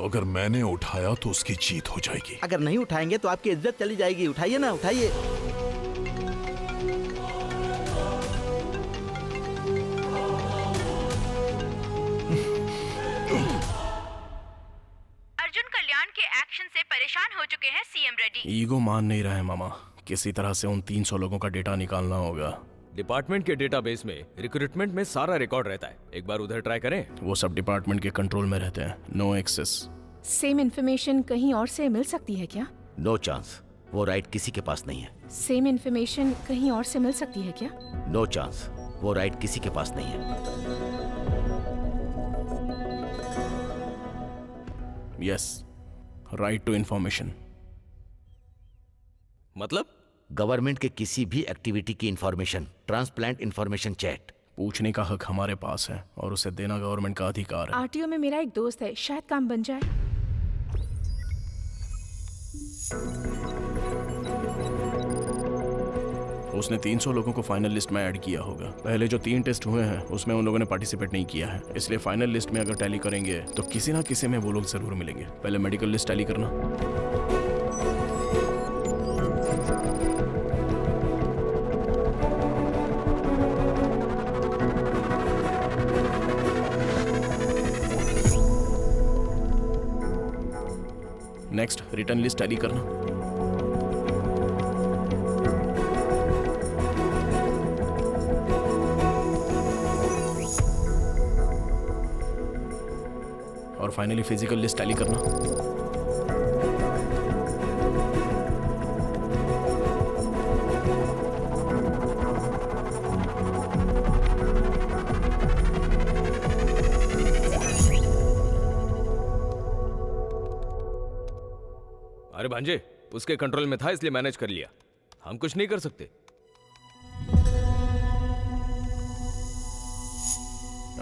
अगर मैंने उठाया तो उसकी जीत हो जाएगी। अगर नहीं उठाएंगे तो आपकी इज्जत चली जाएगी। उठाइए ना, उठाइए। अर्जुन कल्याण के एक्शन से परेशान हो चुके हैं सीएम रेड्डी। ईगो मान नहीं रहा है मामा। किसी तरह से उन 300 लोगों का डेटा निकालना होगा। डिपार्टमेंट के डेटाबेस में रिक्रूटमेंट में सारा रिकॉर्ड रहता है। एक बार उधर ट्राई करें। वो सब डिपार्टमेंट के कंट्रोल में रहते हैं। No access. सेम इन्फॉर्मेशन कहीं और से मिल सकती है क्या? No chance. वो राइट किसी के पास नहीं है। सेम इन्फॉर्मेशन कहीं और से मिल सकती है क्या? No chance. वो राइट किसी के पास नहीं है। Yes, right to information. मतलब गवर्नमेंट के किसी भी एक्टिविटी की इंफॉर्मेशन, ट्रांसप्लांट इंफॉर्मेशन चैट। पूछने का हक हमारे पास है और उसे देना गवर्नमेंट का अधिकार है। आरटीओ में मेरा एक दोस्त है, शायद काम बन जाए। उसने 300 लोगों को फाइनल लिस्ट में ऐड किया होगा। पहले जो 3 टेस्ट हुए हैं उसमें उन लोगों ने पार्टिसिपेट नहीं किया है, इसलिए फाइनल लिस्ट में अगर टैली करेंगे तो किसी ना किसी में वो लोग जरूर मिलेंगे। पहले मेडिकल लिस्ट टैली करना। नेक्स्ट रिटर्न लिस्ट टैली करना। और फाइनली फिजिकल लिस्ट टैली करना। अरे भांजे, उसके कंट्रोल में था इसलिए मैनेज कर लिया। हम कुछ नहीं कर सकते।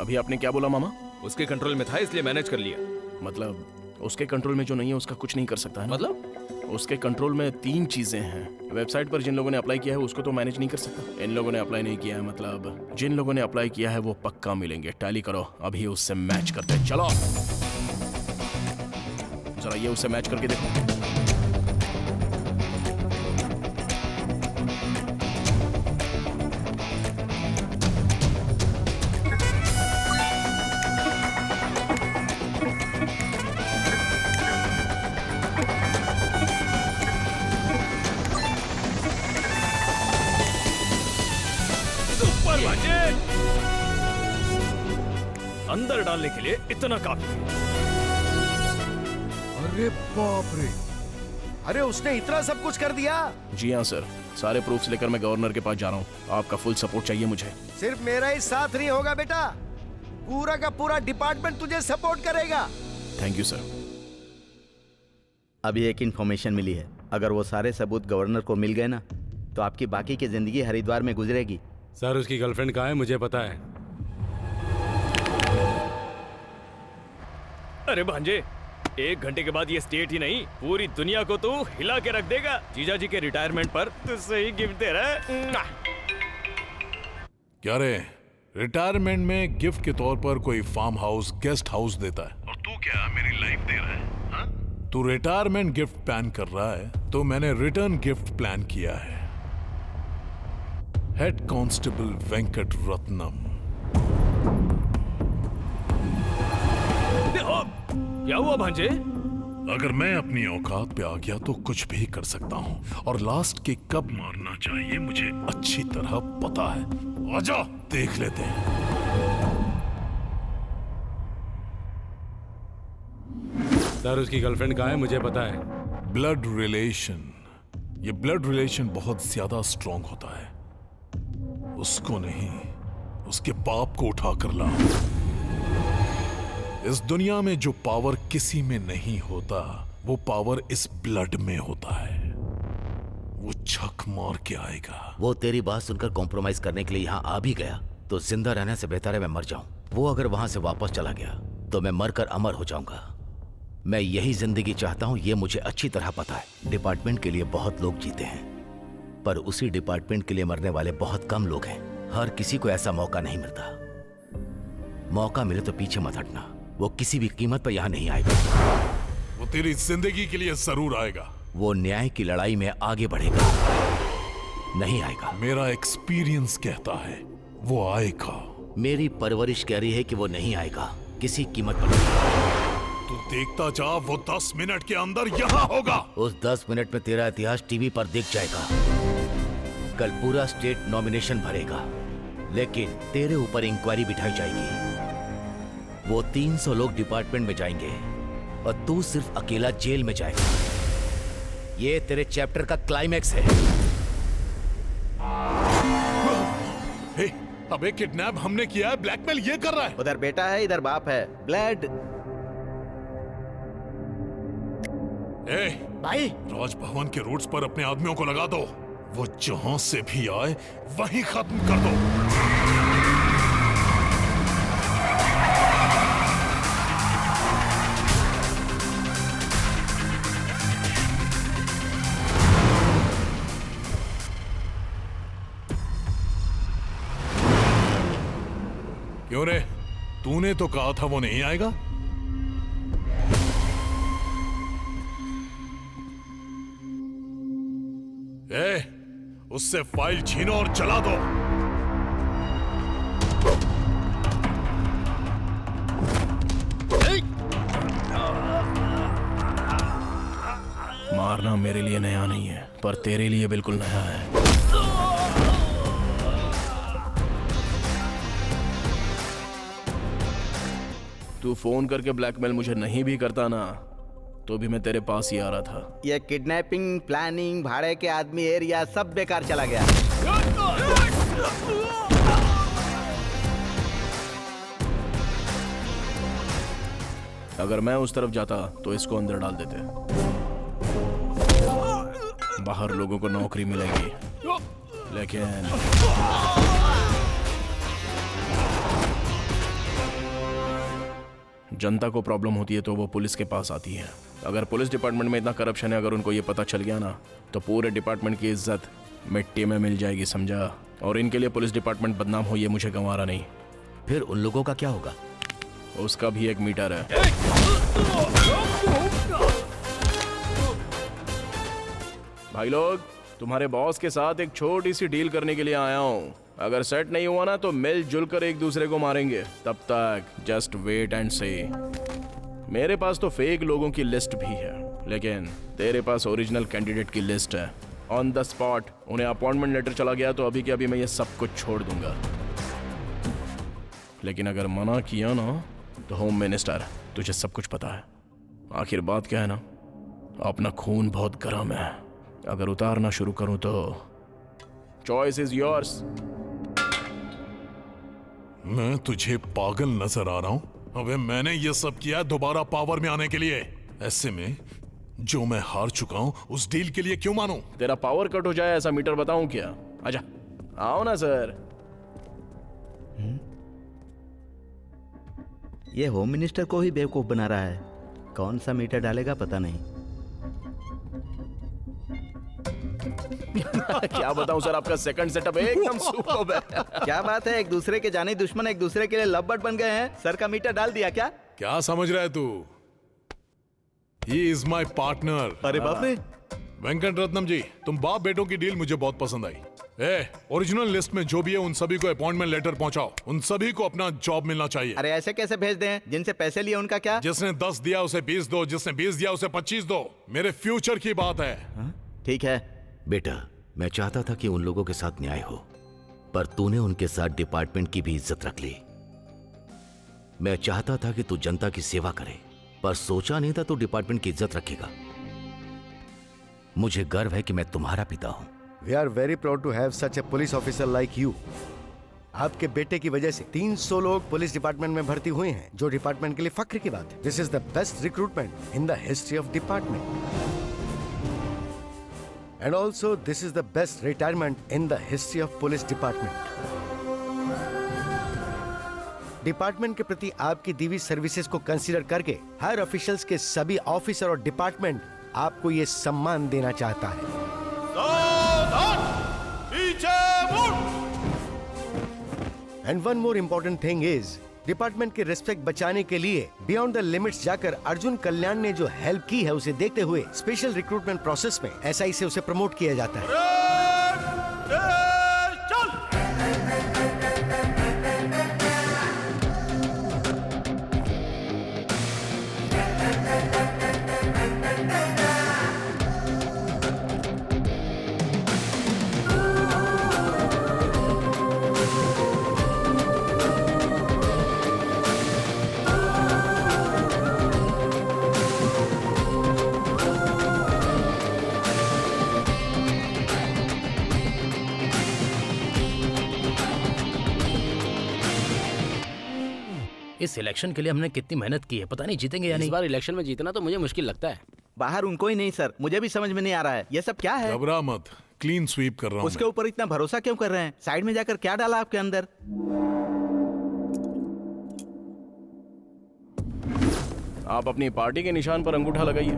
अभी आपने क्या बोला मामा? उसके कंट्रोल में था इसलिए मैनेज कर लिया। मतलब उसके कंट्रोल में जो नहीं है उसका कुछ नहीं कर सकता है ना? मतलब उसके कंट्रोल में 3 चीजें हैं। वेबसाइट पर जिन लोगों ने अप्लाई किया है उसको तो मैनेज नहीं कर सकता। इन लोगों ने अप्लाई नहीं किया है, मतलब जिन लोगों ने अप्लाई किया है वो पक्का मिलेंगे। टैली करो, अभी उससे मैच करते हैं। चलो जरा ये उससे मैच करके देखो। अंदर डालने के लिए इतना काफी है। अरे बाप रे, अरे उसने इतना सब कुछ कर दिया। जी हाँ सर, सारे प्रूफ्स लेकर मैं गवर्नर के पास जा रहा हूँ। आपका फुल सपोर्ट चाहिए मुझे। सिर्फ मेरा ही साथ नहीं होगा बेटा, पूरा का पूरा डिपार्टमेंट तुझे सपोर्ट करेगा। Thank you sir. अभी एक इन्फॉर्मेशन मिली है, अगर वो सारे सबूत गवर्नर को मिल गए ना तो आपकी बाकी की जिंदगी हरिद्वार में गुजरेगी। सर उसकी गर्लफ्रेंड कहाँ है मुझे पता है। अरे भांजे, 1 घंटे के बाद ये स्टेट ही नहीं पूरी दुनिया को तू हिला के रख देगा। जीजा जी के रिटायरमेंट पर तुझसे ही गिफ्ट दे रहा है। क्या रे, रिटायरमेंट में गिफ्ट के तौर पर कोई फार्म हाउस, गेस्ट हाउस देता है और तू क्या मेरी लाइफ दे रहा है? हा? तू रिटायरमेंट गिफ्ट प्लान कर रहा है तो मैंने रिटर्न गिफ्ट प्लान किया है। Head constable Venkat Ratnam. क्या हुआ भांजे? अगर मैं अपनी औकात पे आ गया तो कुछ भी कर सकता हूँ और लास्ट किक कब मारना चाहिए मुझे अच्छी तरह पता है। आजा देख लेते हैं। सर उसकी गर्लफ्रेंड कहाँ है मुझे पता है। ब्लड रिलेशन, ये ब्लड रिलेशन बहुत ज्यादा स्ट्रॉन्ग होता है। उसको नहीं, उसके बाप को उठा कर ला। इस दुनिया में जो पावर किसी में नहीं होता वो पावर इस ब्लड में होता है। वो छक मार के आएगा। वो तेरी बात सुनकर कॉम्प्रोमाइज करने के लिए यहाँ आ भी गया तो जिंदा रहने से बेहतर है मैं मर जाऊं। वो अगर वहां से वापस चला गया तो मैं मरकर अमर हो जाऊंगा। मैं यही जिंदगी चाहता हूं, ये मुझे अच्छी तरह पता है। डिपार्टमेंट के लिए बहुत लोग जीते हैं पर उसी डिपार्टमेंट के लिए मरने वाले बहुत कम लोग हैं। हर किसी को ऐसा मौका नहीं मिलता। मौका मिले तो पीछे मत हटना। वो किसी भी कीमत पर यहां नहीं आएगा। वो तेरी जिंदगी के लिए जरूर आएगा। वो न्याय की लड़ाई में आगे बढ़ेगा। नहीं आएगा। मेरा एक्सपीरियंस कहता है वो आएगा। मेरी परवरिश कह रही है कि वो नहीं आएगा किसी कीमत पर। तू देखता जा, वो 10 मिनट के अंदर यहाँ होगा। उस 10 मिनट में तेरा इतिहास टीवी पर दिख जाएगा। कल पूरा स्टेट नॉमिनेशन भरेगा लेकिन तेरे ऊपर इंक्वायरी बिठाई जाएगी। वो 300 लोग डिपार्टमेंट में जाएंगे और तू सिर्फ अकेला जेल में जाएगा। ये तेरे चैप्टर का क्लाइमैक्स है। हे, अबे किडनैप हमने किया है, ब्लैकमेल ये कर रहा है। उधर बेटा है इधर बाप है। ब्लड भाई, राजभवन के रूट्स पर अपने आदमियों को लगा दो। वो जहां से भी आए वहीं खत्म कर दो। क्यों रे, तूने तो कहा था वो नहीं आएगा। उससे फाइल छीनो और जला दो। मारना मेरे लिए नया नहीं है पर तेरे लिए बिल्कुल नया है। तू फोन करके ब्लैकमेल मुझे नहीं भी करता ना तो भी मैं तेरे पास ही आ रहा था। ये किडनैपिंग, प्लानिंग, भाड़े के आदमी एरिया सब बेकार चला गया। अगर मैं उस तरफ जाता तो इसको अंदर डाल देते। बाहर लोगों को नौकरी मिलेगी लेकिन जनता को प्रॉब्लम होती है तो वो पुलिस के पास आती है। अगर पुलिस डिपार्टमेंट में इतना करप्शन है, अगर उनको ये पता चल गया ना तो पूरे डिपार्टमेंट की इज्जत मिट्टी में मिल जाएगी, समझा? और इनके लिए पुलिस डिपार्टमेंट बदनाम हो ये मुझे गंवारा नहीं। फिर उन लोगों का क्या होगा? उसका भी एक मीटर है। भाई लोग, तुम्हारे बॉस के साथ एक छोटी सी डील करने के लिए आया हूँ। अगर सेट नहीं हुआ ना तो मिलजुल कर एक दूसरे को मारेंगे। तब तक जस्ट वेट एंड सी। मेरे पास तो फेक लोगों की लिस्ट भी है लेकिन तेरे पास ओरिजिनल कैंडिडेट की लिस्ट है। ऑन द स्पॉट उन्हें अपॉइंटमेंट लेटर चला गया तो अभी के अभी मैं ये सब कुछ छोड़ दूंगा। लेकिन अगर मना किया ना तो होम मिनिस्टर, तुझे सब कुछ पता है। आखिर बात क्या है ना, अपना खून बहुत गर्म है। अगर उतारना शुरू करूं तो चॉइस इज योर्स। मैं तुझे पागल नजर आ रहा हूं? अबे मैंने ये सब किया दोबारा पावर में आने के लिए। ऐसे में जो मैं हार चुका हूं उस डील के लिए क्यों मानूं? तेरा पावर कट हो जाए ऐसा मीटर बताऊं क्या? आजा, आओ ना सर। ये होम मिनिस्टर को ही बेवकूफ बना रहा है। कौन सा मीटर डालेगा पता नहीं। क्या बताऊं सर, आपका सेकंड सेटअप एकदम सुपर्ब है। क्या बात है, एक दूसरे के जाने दुश्मन एक दूसरे के लिए लव बर्ड बन गए हैं। सर का मीटर डाल दिया क्या? क्या समझ रहा है तू? He is my partner। अरे बाप रे, वेंकट रत्नम जी, तुम बाप बेटों की डील मुझे बहुत पसंद आई। ओरिजिनल लिस्ट में जो भी है उन सभी को अपॉइंटमेंट लेटर पहुंचाओ। उन सभी को अपना जॉब मिलना चाहिए। अरे ऐसे कैसे भेज दें? जिनसे पैसे लिए उनका क्या? जिसने 10 दिया उसे 20 दो, जिसने 20 दिया उसे 25 दो। मेरे फ्यूचर की बात है। ठीक है बेटा, मैं चाहता था कि उन लोगों के साथ न्याय हो, पर तूने उनके साथ डिपार्टमेंट की भी इज्जत रख ली। मैं चाहता था कि तू जनता की सेवा करे, पर सोचा नहीं था तू डिपार्टमेंट की इज्जत रखेगा। मुझे गर्व है कि मैं तुम्हारा पिता हूं। We are very proud to have such a police officer like you. आपके बेटे की वजह से 300 लोग पुलिस डिपार्टमेंट में भर्ती हुए हैं, जो डिपार्टमेंट के लिए फख्र की बात है। This is the best recruitment in the history of department. And also this is the best retirement in the history of police department. Department के प्रति आपकी दी हुई सर्विसेज को कंसीडर करके हायर ऑफिशियल्स के सभी ऑफिसर और डिपार्टमेंट आपको ये सम्मान देना चाहता है। And one more important thing is, department के रिस्पेक्ट बचाने के लिए बियॉन्ड द लिमिट्स जाकर अर्जुन कल्याण ने जो हेल्प की है उसे देखते हुए स्पेशल रिक्रूटमेंट प्रोसेस में SI से उसे प्रमोट किया जाता है। इस इलेक्शन के लिए हमने कितनी मेहनत की है, पता नहीं जीतेंगे या नहीं। इस बार इलेक्शन में जीतना तो मुझे मुश्किल लगता है। बाहर उनको ही नहीं सर, मुझे भी समझ में नहीं आ रहा है ये सब क्या है। घबरा मत, क्लीन स्वीप कर रहा हूं। उसके ऊपर इतना भरोसा क्यों कर रहे हैं? साइड में जाकर क्या डाला आपके अंदर? आप अपनी पार्टी के निशान पर अंगूठा लगाइए,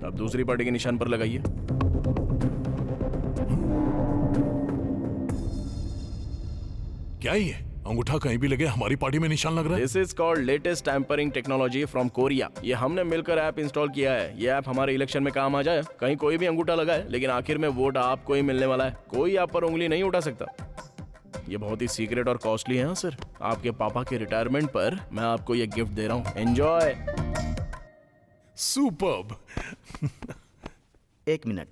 अब दूसरी पार्टी के निशान पर लगाइए। क्या ये अंगूठा कहीं भी लगे हमारी पार्टी में निशान लग रहा है? This is called latest tempering technology from Korea. ये हमने मिलकर ऐप इंस्टॉल किया है। ये ऐप हमारे इलेक्शन में काम आ जाए। कहीं कोई भी अंगूठा लगाए, लेकिन आखिर में वोट आपको ही मिलने वाला है। कोई आप पर उंगली नहीं उठा सकता। ये बहुत ही सीक्रेट और कॉस्टली है सर। आपके पापा के रिटायरमेंट पर मैं आपको ये गिफ्ट दे रहा हूँ। एंजॉय। सुपर्ब। एक मिनट।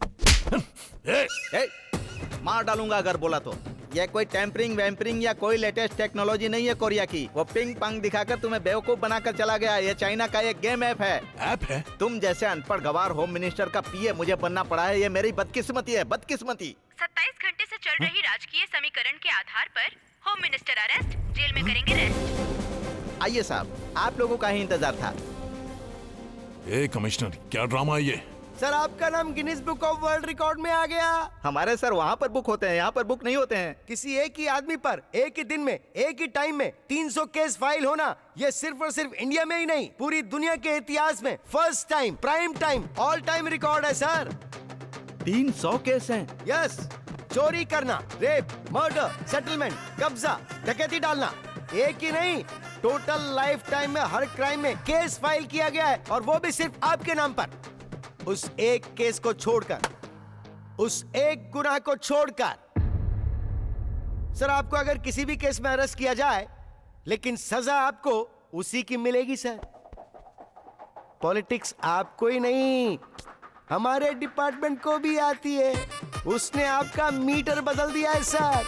मार डालूंगा अगर बोला तो। ये कोई टेम्परिंग वैम्परिंग या कोई लेटेस्ट टेक्नोलॉजी नहीं है कोरिया की। वो पिंग पंग दिखाकर तुम्हें बेवकूफ बनाकर चला गया। ये चाइना का एक गेम ऐप है। ऐप है? तुम जैसे अनपढ़ गवार होम मिनिस्टर का पीए मुझे बनना पड़ा है। ये मेरी बदकिस्मती है, बदकिस्मती। 27 घंटे से चल रही राजकीय समीकरण के आधार पर होम मिनिस्टर अरेस्ट, जेल में करेंगे रेस्ट। आइए साहब, आप लोगों का ही इंतजार था। कमिश्नर, क्या ड्रामा है ये? सर आपका नाम Guinness book of world record में आ गया। हमारे सर वहाँ पर बुक होते हैं, यहाँ पर बुक नहीं होते हैं। किसी एक ही आदमी पर एक ही दिन में एक ही टाइम में 300 केस फाइल होना, ये सिर्फ और सिर्फ इंडिया में ही नहीं पूरी दुनिया के इतिहास में first time, prime time, all time record है सर। 300 केस हैं? यस। चोरी करना, रेप, मर्डर, सेटलमेंट, कब्जा, डकैती डालना, एक ही नहीं, टोटल लाइफ टाइम में हर क्राइम में केस फाइल किया गया है, और वो भी सिर्फ आपके नाम पर। उस एक केस को छोड़कर, उस एक गुनाह को छोड़कर। सर आपको अगर किसी भी केस में अरेस्ट किया जाए, लेकिन सजा आपको उसी की मिलेगी सर। पॉलिटिक्स आपको ही नहीं, हमारे डिपार्टमेंट को भी आती है। उसने आपका मीटर बदल दिया है सर।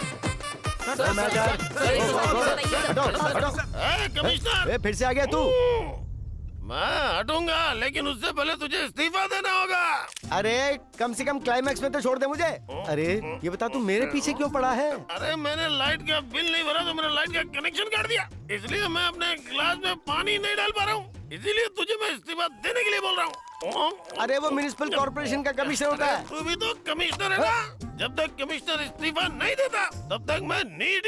कमिश्नर, फिर से आ गया तू? मैं हटूंगा, लेकिन उससे पहले तुझे इस्तीफा देना होगा। अरे कम से कम क्लाइमैक्स में तो छोड़ दे मुझे। अरे ये बता तू मेरे पीछे क्यों पड़ा है? अरे मैंने लाइट का बिल नहीं भरा तो मैंने लाइट का कनेक्शन काट दिया, इसलिए मैं अपने गिलास में पानी नहीं डाल पा रहा हूँ। इसीलिए तुझे मैं इस्तीफा देने के लिए बोल रहा हूँ। अरे वो म्युनिसिपल कॉर्पोरेशन का कमिश्नर होता है। तू भी तो कमिश्नर है ना? जब तक कमिश्नर इस्तीफा नहीं देता तब तक मैं नहीं